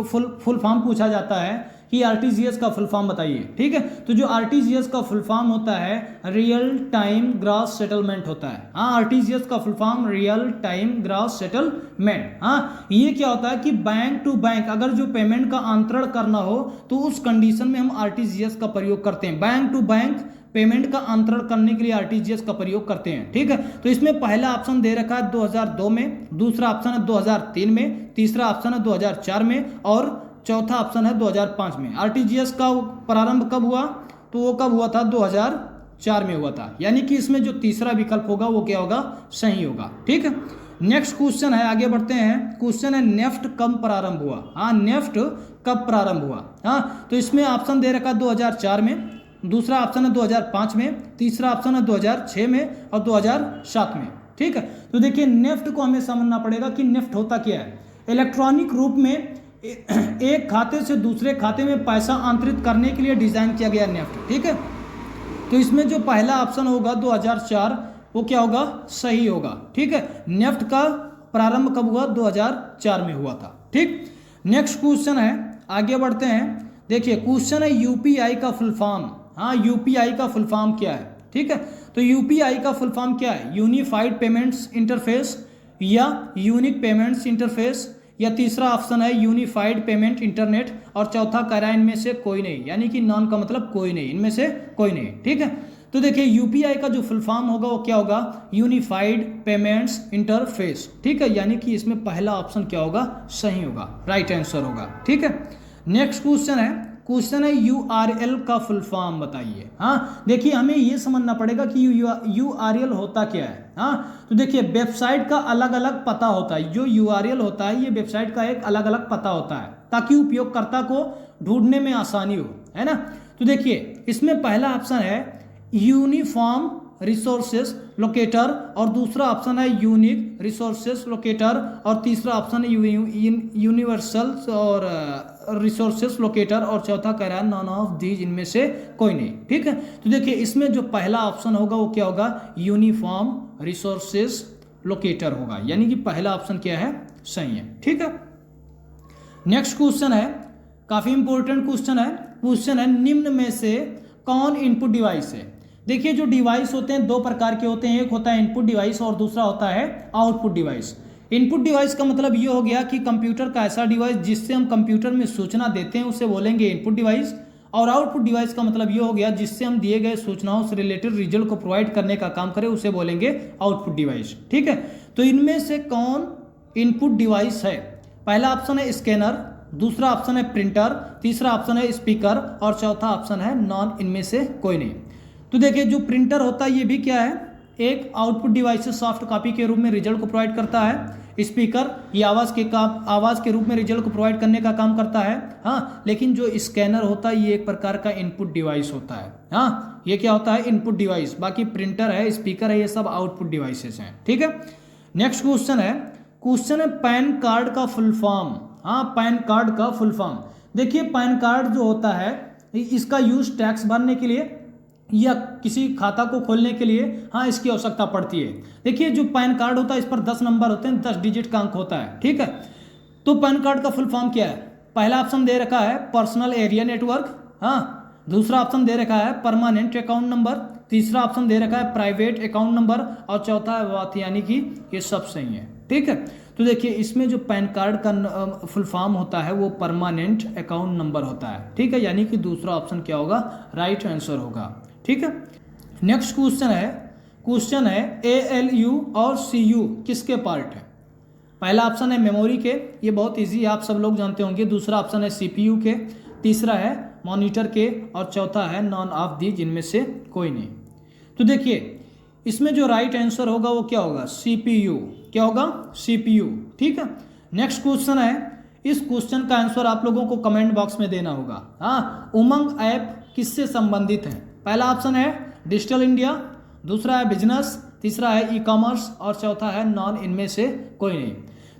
फुल फॉर्म पूछा जाता है कि आरटीजीएस का फुल फॉर्म बताइए, ठीक है। तो जो आरटीजीएस का फुल फॉर्म होता है रियल टाइम ग्रॉस सेटलमेंट होता है। हाँ, आरटीजीएस का full form real time gross settlement. हाँ, ये क्या होता है कि बैंक टू बैंक अगर जो पेमेंट का अंतरण करना हो तो उस कंडीशन में हम आरटीजीएस का प्रयोग करते हैं। बैंक टू बैंक पेमेंट का अंतरण करने के लिए आरटीजीएस का प्रयोग करते हैं, ठीक है। तो इसमें पहला ऑप्शन दे रखा है 2002 में, दूसरा ऑप्शन है 2003 में, तीसरा ऑप्शन है 2004 में और चौथा ऑप्शन है 2005 में। आरटीजीएस का प्रारंभ कब हुआ, तो वो कब हुआ था, 2004 में हुआ था, यानी कि इसमें जो तीसरा विकल्प होगा वो क्या होगा, सही होगा, ठीक है। नेक्स्ट क्वेश्चन है, आगे बढ़ते हैं। क्वेश्चन है नेफ्ट कब प्रारंभ हुआ। हाँ, नेफ्ट कब प्रारंभ हुआ। हाँ, तो इसमें ऑप्शन दे रखा 2004 में, दूसरा ऑप्शन है 2005 में, तीसरा ऑप्शन है 2006 में और 2007 में, ठीक है। तो देखिए नेफ्ट को हमें समझना पड़ेगा कि नेफ्ट होता क्या है। इलेक्ट्रॉनिक रूप में एक खाते से दूसरे खाते में पैसा अंतरित करने के लिए डिजाइन किया गया नेफ्ट, ठीक है। तो इसमें जो पहला ऑप्शन होगा 2004 वो क्या होगा, सही होगा, ठीक है। नेफ्ट का प्रारंभ कब हुआ, 2004 में हुआ था, ठीक। नेक्स्ट क्वेश्चन है, आगे बढ़ते हैं। देखिए क्वेश्चन है यूपीआई का फुल फॉर्म। हाँ, यूपीआई का फुल फॉर्म क्या है, ठीक है। तो यूपीआई का फुल फॉर्म क्या है, यूनिफाइड पेमेंट्स इंटरफेस या यूनिक पेमेंट्स इंटरफेस, या तीसरा ऑप्शन है यूनिफाइड पेमेंट इंटरनेट और चौथा कह रहा है इनमें से कोई नहीं, यानी कि नॉन का मतलब कोई नहीं, इनमें से कोई नहीं, ठीक है। तो देखिए यूपीआई का जो फुल फॉर्म होगा वो क्या होगा, यूनिफाइड पेमेंट्स इंटरफेस, ठीक है, यानी कि इसमें पहला ऑप्शन क्या होगा, सही होगा, राइट आंसर होगा, ठीक है। नेक्स्ट क्वेश्चन है यूआरएल का फुल फॉर्म बताइए। हाँ, देखिए हमें ये समझना पड़ेगा कि यूआरएल होता क्या है। हाँ, तो देखिए वेबसाइट का अलग अलग पता होता है। जो यूआरएल होता है ये वेबसाइट का एक अलग अलग पता होता है ताकि उपयोगकर्ता को ढूंढने में आसानी हो, है ना। तो देखिए इसमें पहला ऑप्शन है यूनिफॉर्म रिसोर्सेस लोकेटर और दूसरा ऑप्शन है यूनिक रिसोर्सेस लोकेटर और तीसरा ऑप्शन है यूनिवर्सल और रिसोर्सेस लोकेटर और चौथा कह रहा है नॉन ऑफ दीज, इनमें से कोई नहीं, ठीक है। तो देखिए इसमें जो पहला ऑप्शन होगा वो क्या होगा, यूनिफॉर्म रिसोर्सेस लोकेटर होगा, यानी कि पहला ऑप्शन क्या है, सही है, ठीक है। नेक्स्ट क्वेश्चन है, काफी इंपॉर्टेंट क्वेश्चन है निम्न में से कौन इनपुट डिवाइस है। देखिए जो डिवाइस होते हैं दो प्रकार के होते हैं, एक होता है इनपुट डिवाइस और दूसरा होता है आउटपुट डिवाइस। इनपुट डिवाइस का मतलब ये हो गया कि कंप्यूटर का ऐसा डिवाइस जिससे हम कंप्यूटर में सूचना देते हैं उसे बोलेंगे इनपुट डिवाइस, और आउटपुट डिवाइस का मतलब ये हो गया जिससे हम दिए गए सूचनाओं से रिलेटेड रिजल्ट को प्रोवाइड करने का काम करें उसे बोलेंगे आउटपुट डिवाइस, ठीक है। तो इनमें से कौन इनपुट डिवाइस है, पहला ऑप्शन है स्कैनर, दूसरा ऑप्शन है प्रिंटर, तीसरा ऑप्शन है स्पीकर और चौथा ऑप्शन है नॉन, इनमें से कोई नहीं। तो देखिए जो प्रिंटर होता है ये भी क्या है, एक आउटपुट डिवाइस सॉफ्ट कॉपी के रूप में रिजल्ट को प्रोवाइड करता है। स्पीकर ये आवाज़ के रूप में रिजल्ट को प्रोवाइड करने का काम करता है। हाँ, लेकिन जो स्कैनर होता है ये एक प्रकार का इनपुट डिवाइस होता है। हाँ, ये क्या होता है, इनपुट डिवाइस। बाकी प्रिंटर है, स्पीकर है, ये सब आउटपुट डिवाइसेस हैं। ठीक है, नेक्स्ट क्वेश्चन है पैन कार्ड का फुल फॉर्म। हाँ, पैन कार्ड का फुल फॉर्म। देखिए पैन कार्ड जो होता है इसका यूज टैक्स भरने के लिए या किसी खाता को खोलने के लिए हाँ इसकी आवश्यकता पड़ती है। देखिए जो पैन कार्ड होता है इस पर 10 नंबर होते हैं, 10 डिजिट का अंक होता है। ठीक है, तो पैन कार्ड का फुल फॉर्म क्या है? पहला ऑप्शन दे रखा है पर्सनल एरिया नेटवर्क। हाँ, दूसरा ऑप्शन दे रखा है परमानेंट अकाउंट नंबर, तीसरा ऑप्शन दे रखा है प्राइवेट अकाउंट नंबर और चौथा है वात, यानी कि ये सब सही है। ठीक है, तो देखिए इसमें जो पैन कार्ड का फुल फॉर्म होता है वो परमानेंट अकाउंट नंबर होता है। ठीक है, यानी कि दूसरा ऑप्शन क्या होगा, राइट आंसर होगा। ठीक है, नेक्स्ट क्वेश्चन है ALU और CU किसके पार्ट है? पहला ऑप्शन है मेमोरी के, ये बहुत इजी है, आप सब लोग जानते होंगे। दूसरा ऑप्शन है CPU के, तीसरा है मॉनिटर के और चौथा है नॉन ऑफ दी, जिनमें से कोई नहीं। तो देखिए इसमें जो राइट आंसर होगा वो क्या होगा, CPU। क्या होगा, CPU। ठीक है, नेक्स्ट क्वेश्चन है, इस क्वेश्चन का आंसर आप लोगों को कमेंट बॉक्स में देना होगा। हाँ, उमंग ऐप किससे संबंधित है? पहला ऑप्शन है डिजिटल इंडिया, दूसरा है बिजनेस, तीसरा है ई-कॉमर्स और चौथा है नॉन, इनमें से कोई नहीं।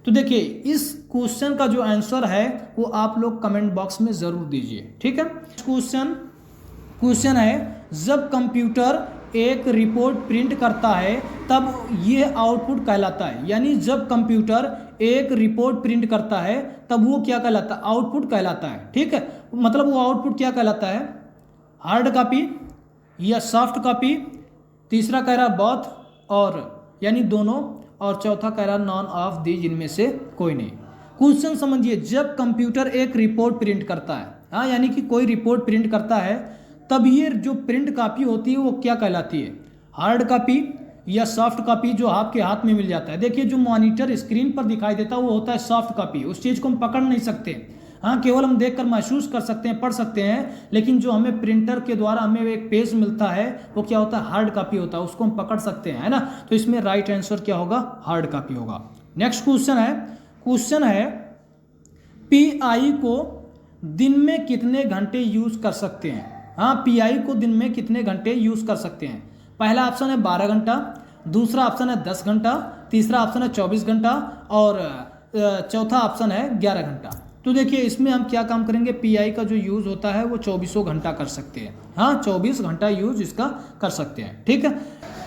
तो देखिए इस क्वेश्चन का जो आंसर है वो आप लोग कमेंट बॉक्स में ज़रूर दीजिए। ठीक है, क्वेश्चन है जब कंप्यूटर एक रिपोर्ट प्रिंट करता है तब ये आउटपुट कहलाता है। यानी जब कंप्यूटर एक रिपोर्ट प्रिंट करता है तब वो क्या कहलाता है, आउटपुट कहलाता है। ठीक है, मतलब वो आउटपुट क्या कहलाता है, हार्ड कॉपी या सॉफ्ट कॉपी, तीसरा कह रहा बोथ और यानी दोनों, और चौथा कह रहा नॉन ऑफ दी, जिनमें से कोई नहीं। क्वेश्चन समझिए, जब कंप्यूटर एक रिपोर्ट प्रिंट करता है, हाँ यानी कि कोई रिपोर्ट प्रिंट करता है, तब ये जो प्रिंट कॉपी होती है वो क्या कहलाती है, हार्ड कॉपी या सॉफ्ट कॉपी, जो आपके हाथ में मिल जाता है। देखिए जो मॉनिटर स्क्रीन पर दिखाई देता है वो होता है सॉफ्ट कॉपी, उस चीज़ को हम पकड़ नहीं सकते। हाँ, केवल हम देखकर महसूस कर सकते हैं, पढ़ सकते हैं, लेकिन जो हमें प्रिंटर के द्वारा हमें एक पेज मिलता है वो क्या होता है, हार्ड कॉपी होता है, उसको हम पकड़ सकते हैं, है ना। तो इसमें राइट आंसर क्या होगा, हार्ड कॉपी होगा। नेक्स्ट क्वेश्चन है PI को दिन में कितने घंटे यूज कर सकते हैं? हाँ, PI को दिन में कितने घंटे यूज कर सकते हैं? पहला ऑप्शन है 12 घंटा, दूसरा ऑप्शन है 10 घंटा, तीसरा ऑप्शन है 24 घंटा और चौथा ऑप्शन है 11 घंटा। तो देखिए इसमें हम क्या काम करेंगे, PI का जो यूज़ होता है वो 24 घंटा कर सकते हैं। हाँ, 24 घंटा यूज इसका कर सकते हैं। ठीक है,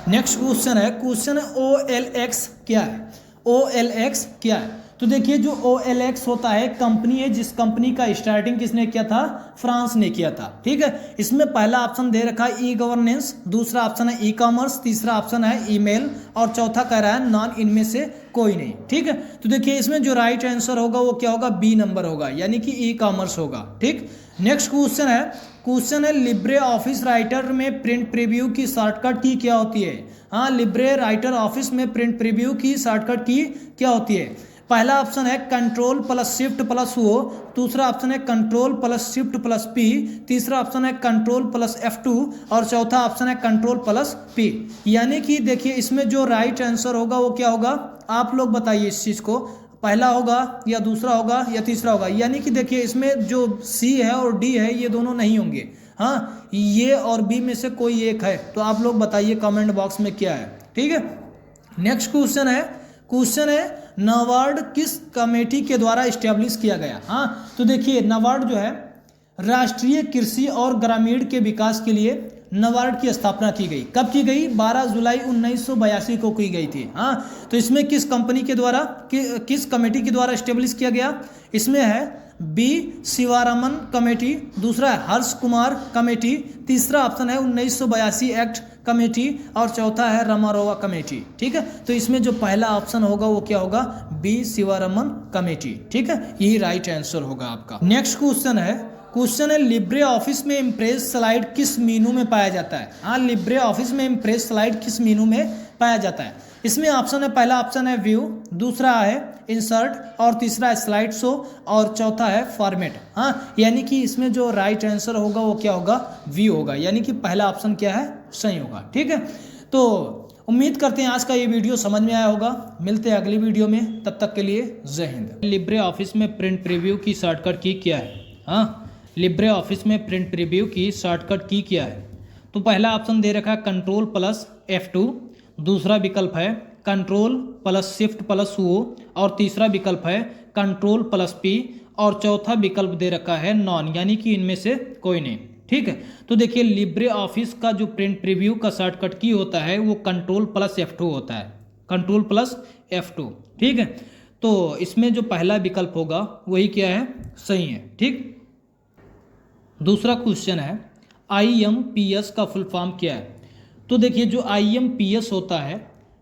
नेक्स्ट क्वेश्चन है OLX क्या है? OLX क्या है? तो देखिए जो OLX होता है कंपनी है, जिस कंपनी का स्टार्टिंग किसने किया था, फ्रांस ने किया था। ठीक है, इसमें पहला ऑप्शन दे रखा है ई-गवर्नेंस, दूसरा ऑप्शन है ई-कॉमर्स, तीसरा ऑप्शन है ईमेल और चौथा कह रहा है नॉन, इनमें से कोई नहीं। ठीक है, तो देखिए इसमें जो राइट आंसर होगा वो क्या होगा, B नंबर होगा, यानी कि ई-कॉमर्स होगा। ठीक, नेक्स्ट क्वेश्चन है लिब्रे ऑफिस राइटर में प्रिंट प्रीव्यू की शॉर्टकट की क्या होती है? हाँ, लिब्रे राइटर ऑफिस में प्रिंट प्रीव्यू की शॉर्टकट की क्या होती है? पहला ऑप्शन है control plus shift plus O, दूसरा ऑप्शन है control plus shift plus P, तीसरा ऑप्शन है कंट्रोल प्लस F2 और चौथा ऑप्शन है कंट्रोल प्लस P। यानी कि देखिए इसमें जो राइट आंसर होगा वो क्या होगा, आप लोग बताइए इस चीज़ को, पहला होगा या दूसरा होगा या तीसरा होगा। यानी कि देखिए इसमें जो C है और D है ये दोनों नहीं होंगे। हाँ, ये और B में से कोई एक है, तो आप लोग बताइए कमेंट बॉक्स में क्या है। ठीक है, नेक्स्ट क्वेश्चन है नाबार्ड किस कमेटी के द्वारा इस्टेब्लिश किया गया? हाँ, तो देखिए नाबार्ड जो है राष्ट्रीय कृषि और ग्रामीण के विकास के लिए नाबार्ड की स्थापना की गई। कब की गई? 12 जुलाई 1982 को की गई थी। हाँ, तो इसमें किस कंपनी के द्वारा किस कमेटी के द्वारा इस्टेब्लिश किया गया? इसमें है B शिवारामन कमेटी, दूसरा है हर्ष कुमार कमेटी, तीसरा ऑप्शन है 1982 एक्ट कमेटी और चौथा है रामारोवा कमेटी। ठीक है, तो इसमें जो पहला ऑप्शन होगा वो क्या होगा, B शिवारामन कमेटी। ठीक है, यही राइट आंसर होगा आपका। नेक्स्ट क्वेश्चन है लिब्रे ऑफिस में इम्प्रेस स्लाइड किस मेनू में पाया जाता है। हाँ, लिब्रे ऑफिस में इम्प्रेस स्लाइड किस मेनू में पाया जाता है। इसमें ऑप्शन है, पहला ऑप्शन है व्यू, दूसरा है इंसर्ट और तीसरा है स्लाइड शो और चौथा है फॉर्मेट। हाँ, यानी कि इसमें जो राइट आंसर होगा वो क्या होगा, व्यू होगा, यानी कि पहला ऑप्शन क्या है, सही होगा। ठीक है, तो उम्मीद करते हैं आज का ये वीडियो समझ में आया होगा। मिलते हैं अगली वीडियो में, तब तक के लिए जय हिंद। लिब्रे ऑफिस में प्रिंट प्रीव्यू की शॉर्टकट की क्या है। हाँ, लिब्रे ऑफिस में प्रिंट प्रीव्यू की शॉर्टकट की क्या है। तो पहला ऑप्शन दे रखा है कंट्रोल प्लस F2, दूसरा विकल्प है control plus shift plus O और तीसरा विकल्प है कंट्रोल प्लस P और चौथा विकल्प दे रखा है नॉन, यानी कि इनमें से कोई नहीं। ठीक है, तो देखिए लिब्रे ऑफिस का जो प्रिंट प्रीव्यू का शॉर्टकट की होता है वो कंट्रोल प्लस F2 होता है, कंट्रोल प्लस F2। ठीक है, तो इसमें जो पहला विकल्प होगा वही क्या है, सही है। ठीक, दूसरा क्वेश्चन है IMPS का फुल फॉर्म क्या है। तो देखिए जो IMPS होता है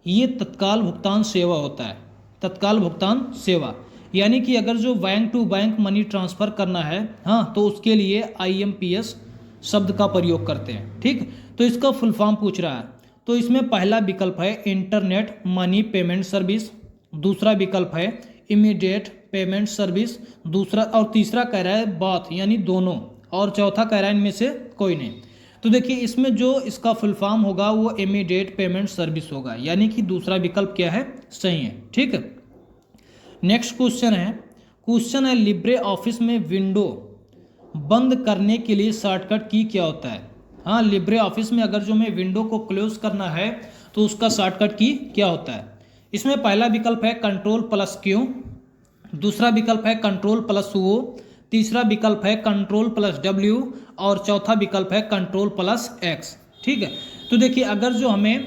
ये तत्काल भुगतान सेवा होता है, तत्काल भुगतान सेवा, यानी कि अगर जो bank to bank money transfer करना है, हाँ, तो उसके लिए IMPS शब्द का प्रयोग करते हैं। ठीक, तो इसका फुल फॉर्म पूछ रहा है, तो इसमें पहला विकल्प है इंटरनेट मनी पेमेंट सर्विस, दूसरा विकल्प है इमीडिएट पेमेंट सर्विस, दूसरा और तीसरा कह रहा है बाथ यानी दोनों, और चौथा कह रहा है इनमें से कोई नहीं। तो देखिए इसमें जो इसका फुल फॉर्म होगा वो इमीडिएट पेमेंट सर्विस होगा, यानी कि दूसरा विकल्प क्या है, सही है। ठीक है, नेक्स्ट क्वेश्चन है लिब्रे ऑफिस में विंडो बंद करने के लिए शॉर्टकट की क्या होता है। हाँ, लिब्रे ऑफिस में अगर जो हमें विंडो को क्लोज करना है तो उसका शॉर्टकट की क्या होता है। इसमें पहला विकल्प है कंट्रोल प्लस Q, दूसरा विकल्प है कंट्रोल प्लस O, तीसरा विकल्प है कंट्रोल प्लस W और चौथा विकल्प है कंट्रोल प्लस X। ठीक है, तो देखिए अगर जो हमें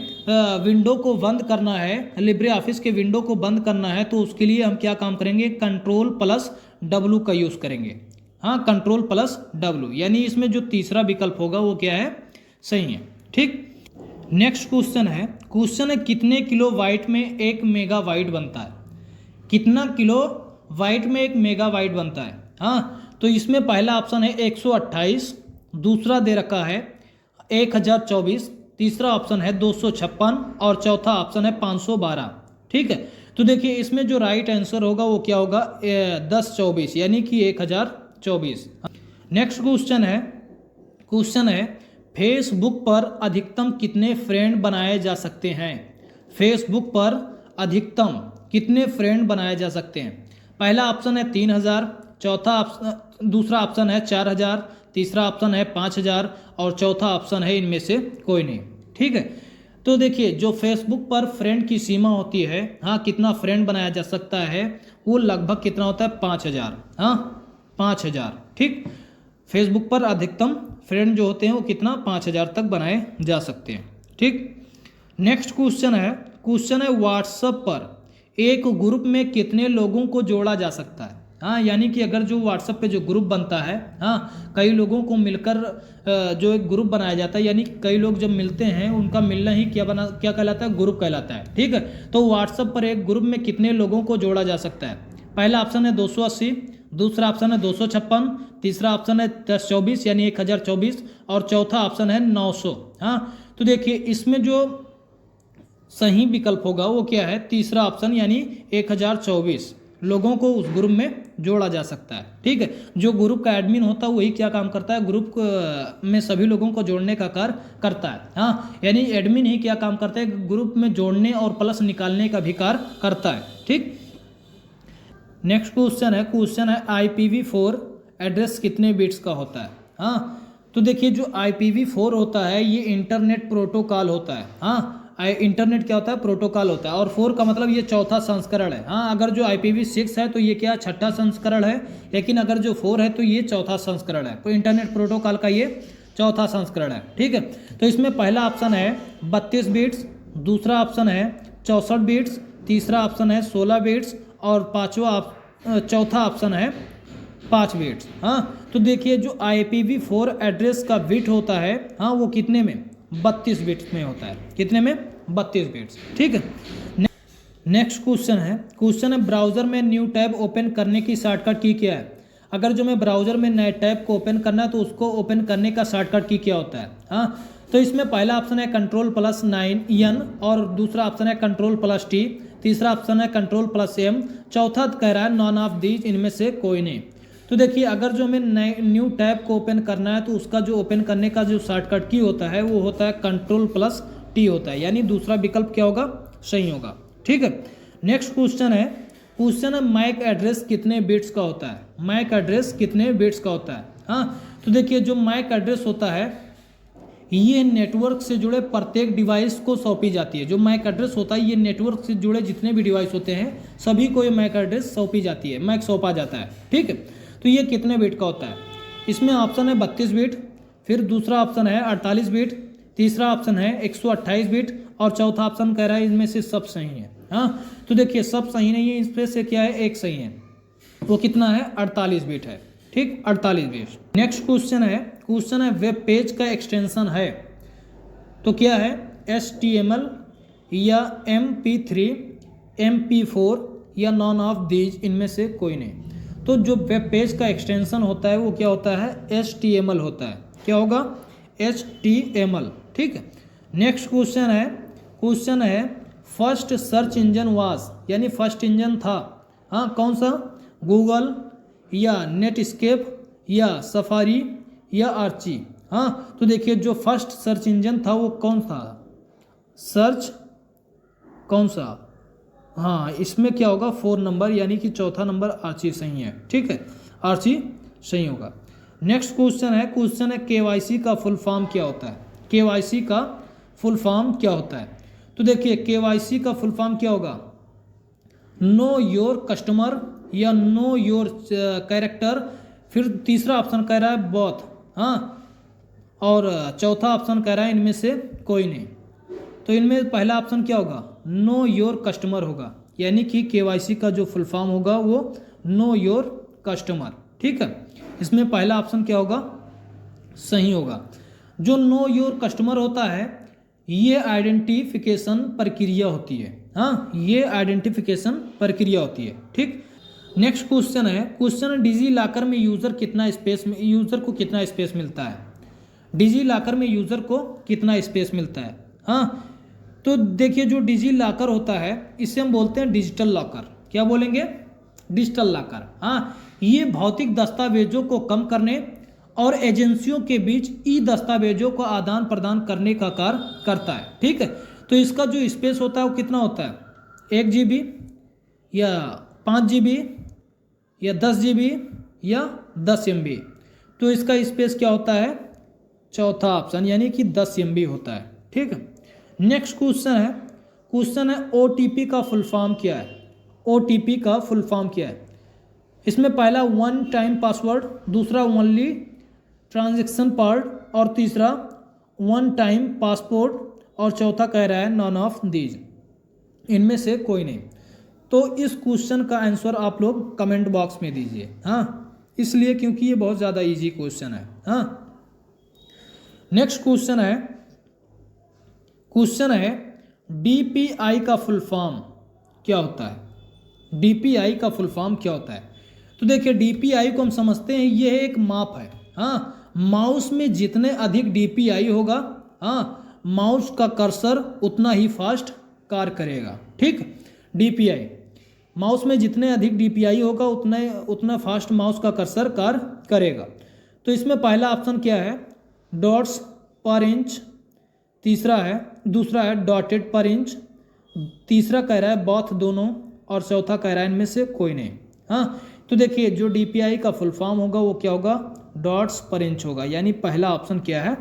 विंडो को बंद करना है, लिब्रे ऑफिस के विंडो को बंद करना है, तो उसके लिए हम क्या काम करेंगे, कंट्रोल प्लस W का यूज़ करेंगे। हाँ, कंट्रोल प्लस W, यानी इसमें जो तीसरा विकल्प होगा वो क्या है, सही है। ठीक, नेक्स्ट क्वेश्चन है कितने किलो वाइट में 1 मेगाबाइट बनता है। कितना किलो वाइट में 1 मेगाबाइट बनता है। हाँ, तो इसमें पहला ऑप्शन है 128, दूसरा दे रखा है 1024, तीसरा ऑप्शन है 256 और चौथा ऑप्शन है 512। ठीक है, तो देखिए इसमें जो राइट आंसर होगा वो क्या होगा, 1024 यानी कि 1024। नेक्स्ट क्वेश्चन है फेसबुक पर अधिकतम कितने फ्रेंड बनाए जा सकते हैं। फेसबुक पर अधिकतम कितने फ्रेंड बनाए जा सकते हैं। पहला ऑप्शन है 3000, दूसरा ऑप्शन है 4000, तीसरा ऑप्शन है 5000 और चौथा ऑप्शन है इनमें से कोई नहीं। ठीक है, तो देखिए जो फेसबुक पर फ्रेंड की सीमा होती है, हाँ, कितना फ्रेंड बनाया जा सकता है, वो लगभग कितना होता है, 5000। हाँ, 5000। ठीक, फेसबुक पर अधिकतम फ्रेंड जो होते हैं वो कितना, 5000 तक बनाए जा सकते हैं। ठीक, नेक्स्ट क्वेश्चन है व्हाट्सएप पर एक ग्रुप में कितने लोगों को जोड़ा जा सकता है। हाँ, यानी कि अगर जो व्हाट्सएप पे जो ग्रुप बनता है, हाँ, कई लोगों को मिलकर जो एक ग्रुप बनाया जाता है, यानी कई लोग जब मिलते हैं उनका मिलना ही क्या कहलाता है, ग्रुप कहलाता है। ठीक है, तो व्हाट्सएप पर एक ग्रुप में कितने लोगों को जोड़ा जा सकता है। पहला ऑप्शन है 280, दूसरा ऑप्शन है 256, तीसरा ऑप्शन है 1024 यानी 1024 और चौथा ऑप्शन है 900। हाँ, तो देखिए इसमें जो सही विकल्प होगा वो क्या है, तीसरा ऑप्शन यानी 1024 लोगों को उस ग्रुप में जोड़ा जा सकता है। ठीक है, जो ग्रुप का एडमिन होता है वही क्या काम करता है, ग्रुप में सभी लोगों को जोड़ने का कार्य करता है। हाँ, यानी एडमिन ही क्या काम करता है, ग्रुप में जोड़ने और प्लस निकालने का भी कार्य करता है। ठीक, नेक्स्ट क्वेश्चन है IPv4 एड्रेस कितने बिट्स का होता है। हाँ, तो देखिए जो IPv4 होता है ये इंटरनेट प्रोटोकॉल होता है। हाँ, इंटरनेट क्या होता है, प्रोटोकॉल होता है, और 4 का मतलब ये चौथा संस्करण है। हाँ, अगर जो IPv6 है तो ये क्या छठा संस्करण है, लेकिन अगर जो 4 है तो ये चौथा संस्करण है। तो इंटरनेट प्रोटोकॉल का ये चौथा संस्करण है। ठीक है, तो इसमें पहला ऑप्शन है 32 बिट्स, दूसरा ऑप्शन है 64 बिट्स, तीसरा ऑप्शन है 16 बिट्स और चौथा ऑप्शन है 5 बिट्स। हाँ, तो देखिए जो IPv4 एड्रेस का बिट होता है, हाँ, वो कितने में, 32 बिट्स में होता है। कितने में, 32 बिट्स। ठीक है, नेक्स्ट क्वेश्चन है ब्राउज़र में न्यू टैब ओपन करने की शॉर्टकट की क्या है। अगर जो मैं ब्राउज़र में नए टैब को ओपन करना है तो उसको ओपन करने का शॉर्टकट की क्या होता है। हाँ, तो इसमें पहला ऑप्शन है Ctrl+9 और दूसरा ऑप्शन है Ctrl+T, तीसरा ऑप्शन है Ctrl+M, चौथा कह रहा है नॉन ऑफ दीज, इनमें से कोई नहीं। तो देखिए अगर जो हमें नए न्यू टैब को ओपन करना है तो उसका जो ओपन करने का जो शॉर्टकट की होता है वो होता है Ctrl+T होता है, यानी दूसरा विकल्प क्या होगा, सही होगा। ठीक है, नेक्स्ट क्वेश्चन है मैक एड्रेस कितने बिट्स का होता है। मैक एड्रेस कितने बिट्स का होता है। हाँ, तो देखिए जो मैक एड्रेस होता है ये नेटवर्क से जुड़े प्रत्येक डिवाइस को सौंपी जाती है। जो मैक एड्रेस होता है ये नेटवर्क से जुड़े जितने भी डिवाइस होते हैं सभी को ये मैक एड्रेस सौंपी जाती है, मैक सौंपा जाता है। ठीक है, तो ये कितने बिट का होता है। इसमें ऑप्शन है 32 बिट, फिर दूसरा ऑप्शन है 48 बिट, तीसरा ऑप्शन है 128 बिट और चौथा ऑप्शन कह रहा है इनमें से सब सही है। हाँ, तो देखिए सब सही नहीं है, इसमें से क्या है, एक सही है, वो कितना है, 48 बिट है। ठीक, 48 बिट। नेक्स्ट क्वेश्चन है वेब पेज का एक्सटेंशन है तो क्या है, HTML या MP3, MP4 या नॉन ऑफ दीज, इनमें से कोई नहीं। तो जो वेब पेज का एक्सटेंशन होता है वो क्या होता है, HTML होता है। क्या होगा, HTML। ठीक है, नेक्स्ट क्वेश्चन है फर्स्ट सर्च इंजन वाज, यानी फर्स्ट इंजन था, हाँ कौन सा, गूगल या नेटस्केप या सफारी या आर्ची। हाँ, तो देखिए जो फर्स्ट सर्च इंजन था वो कौन था, सर्च कौन सा, हाँ इसमें क्या होगा 4 नंबर, यानी कि चौथा नंबर आर्ची सही है। ठीक है, आर्ची सही होगा। नेक्स्ट क्वेश्चन है KYC का फुल फॉर्म क्या होता है। KYC का फुल फॉर्म क्या होता है, तो देखिए KYC का फुल फॉर्म क्या होगा, नो योर कस्टमर या नो योर कैरेक्टर, फिर तीसरा ऑप्शन कह रहा है बोथ, हाँ, और चौथा ऑप्शन कह रहा है इनमें से कोई नहीं। तो इनमें पहला ऑप्शन क्या होगा, नो योर कस्टमर होगा, यानी कि KYC का जो फुल फॉर्म होगा वो नो योर कस्टमर। ठीक है, इसमें पहला ऑप्शन क्या होगा, सही होगा। जो नो योर कस्टमर होता है ये आइडेंटिफिकेशन प्रक्रिया होती है। हाँ, ये आइडेंटिफिकेशन प्रक्रिया होती है। ठीक, नेक्स्ट क्वेश्चन डिजी लॉकर में यूज़र को कितना स्पेस मिलता है। डिजी लॉकर में यूज़र को कितना स्पेस मिलता है। हाँ, तो देखिए जो डिजी लॉकर होता है इसे हम बोलते हैं डिजिटल लॉकर। क्या बोलेंगे, डिजिटल लॉकर। हाँ, ये भौतिक दस्तावेजों को कम करने और एजेंसियों के बीच ई दस्तावेजों को आदान प्रदान करने का कार्य करता है। ठीक है, तो इसका जो स्पेस होता है वो कितना होता है, 1 GB या 5 GB या 10 GB या 10 MB। तो इसका स्पेस क्या होता है, चौथा ऑप्शन, यानी कि 10 MB होता है। ठीक है, नेक्स्ट क्वेश्चन है OTP का फुल फॉर्म क्या है। OTP का फुल फॉर्म क्या है, इसमें पहला वन टाइम पासवर्ड, दूसरा ओनली ट्रांजैक्शन पार्ट और तीसरा वन टाइम पासपोर्ट और चौथा कह रहा है नॉन ऑफ दीज, इनमें से कोई नहीं। तो इस क्वेश्चन का आंसर आप लोग कमेंट बॉक्स में दीजिए। हाँ, इसलिए क्योंकि ये बहुत ज़्यादा इजी क्वेश्चन है। हाँ, नेक्स्ट क्वेश्चन है DPI का फुल फॉर्म क्या होता है। DPI का फुल फॉर्म क्या होता है, तो देखिए DPI को हम समझते हैं ये एक माप है। हाँ, माउस में जितने अधिक DPI होगा, हाँ, माउस का कर्सर उतना ही फास्ट कार्य करेगा। ठीक, DPI माउस में जितने अधिक DPI होगा उतना फास्ट माउस का कर्सर कार्य करेगा। तो इसमें पहला ऑप्शन क्या है, डॉट्स पर इंच, दूसरा है डॉटेड पर इंच, तीसरा कह रहा है बोथ दोनों और चौथा कह रहा है इनमें से कोई नहीं। हाँ, तो देखिए जो DPI का फुल फॉर्म होगा वो क्या होगा, डॉट्स पर इंच होगा, यानी पहला ऑप्शन क्या है,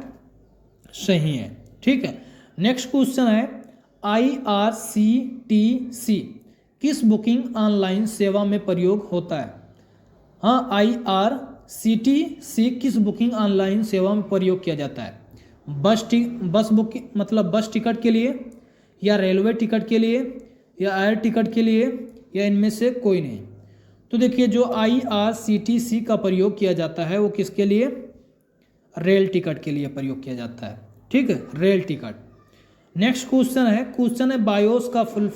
सही है। ठीक है, नेक्स्ट क्वेश्चन है IRCTC किस बुकिंग ऑनलाइन सेवा में प्रयोग होता है। हाँ, IRCTC किस बुकिंग ऑनलाइन सेवा में प्रयोग किया जाता है, बस बुकिंग मतलब बस टिकट के लिए या रेलवे टिकट के लिए या एयर टिकट के लिए या इनमें से कोई नहीं। तो देखिए जो IRCTC का प्रयोग किया जाता है वो किसके लिए, रेल टिकट के लिए प्रयोग किया जाता है। ठीक है, रेल टिकट। नेक्स्ट क्वेश्चन है बायोस का फुल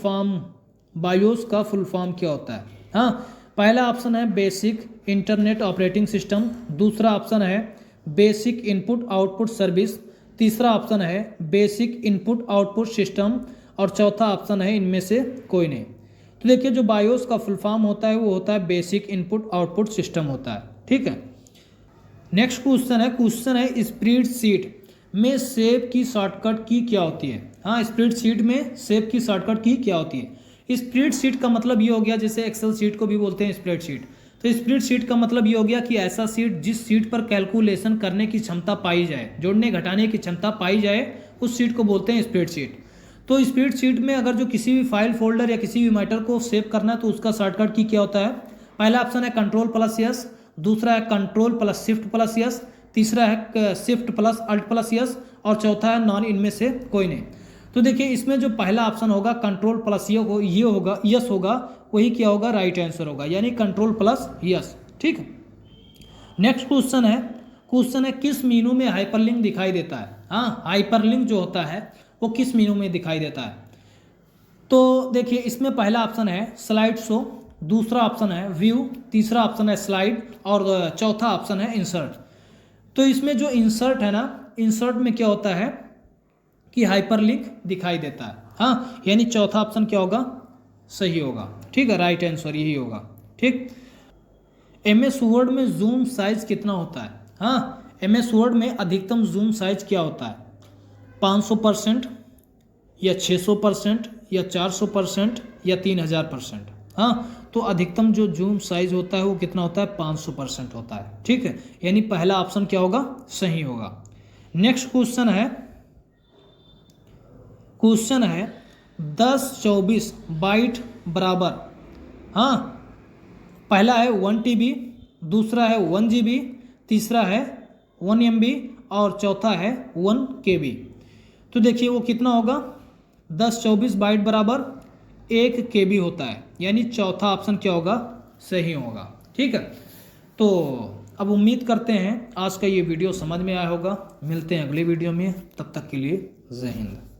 फॉर्म क्या होता है। हाँ, पहला ऑप्शन है बेसिक इंटरनेट ऑपरेटिंग सिस्टम, दूसरा ऑप्शन है बेसिक इनपुट आउटपुट सर्विस, तीसरा ऑप्शन है बेसिक इनपुट आउटपुट सिस्टम और चौथा ऑप्शन है इनमें से कोई नहीं। तो देखिए जो बायोस का फुल फॉर्म होता है वो होता है बेसिक इनपुट आउटपुट सिस्टम होता है, ठीक है। नेक्स्ट क्वेश्चन है स्प्रेडशीट में सेव की शॉर्टकट की क्या होती है। हाँ, स्प्रेडशीट में सेव की शॉर्टकट की क्या होती है। स्प्रेडशीट का मतलब ये हो गया, जैसे एक्सेल शीट को भी बोलते हैं स्प्रेडशीट, तो स्प्रेडशीट का मतलब ये हो गया कि ऐसा शीट जिस शीट पर कैलकुलेशन करने की क्षमता पाई जाए, जोड़ने घटाने की क्षमता पाई जाए, उस शीट को बोलते हैं स्प्रेडशीट। तो स्प्रेडशीट में अगर जो किसी भी फाइल फोल्डर या किसी भी मैटर को सेव करना है तो उसका शॉर्टकट की क्या होता है। पहला ऑप्शन है Ctrl+S, दूसरा है Ctrl+Shift+S, तीसरा है Shift+Alt+S और चौथा है नॉन, इनमें से कोई नहीं। तो देखिए इसमें जो पहला ऑप्शन होगा Ctrl+यस होगा, वही क्या होगा, राइट आंसर होगा, यानी Ctrl+यस, ठीक है। नेक्स्ट क्वेश्चन है किस मीनू में हाइपरलिंक दिखाई देता है। हाँ, हाइपरलिंक जो होता है वो किस मीनू में दिखाई देता है। तो देखिए इसमें पहला ऑप्शन है स्लाइड शो, दूसरा ऑप्शन है व्यू, तीसरा ऑप्शन है स्लाइड और चौथा ऑप्शन है इंसर्ट। तो इसमें जो इंसर्ट है ना, इंसर्ट में क्या होता है कि हाइपरलिंक दिखाई देता है। हाँ, यानी चौथा ऑप्शन क्या होगा, सही होगा, ठीक है, राइट आंसर यही होगा, ठीक। MS वर्ड में जूम साइज कितना होता है। हाँ, MS वर्ड में अधिकतम जूम साइज क्या होता है, 500% या 600% या 400% या 3000%। हाँ, तो अधिकतम जो जूम साइज होता है वो कितना होता है, 500% होता है, ठीक है, यानी पहला ऑप्शन क्या होगा, सही होगा। नेक्स्ट क्वेश्चन है 1024 बाइट बराबर। हाँ, पहला है 1 TB, दूसरा है 1 GB, तीसरा है 1 MB और चौथा है 1 KB। तो देखिए वो कितना होगा, 1024 बाइट बराबर 1 KB होता है, यानी चौथा ऑप्शन क्या होगा, सही होगा, ठीक है। तो अब उम्मीद करते हैं आज का ये वीडियो समझ में आया होगा। मिलते हैं अगले वीडियो में, तब तक के लिए जय हिंद।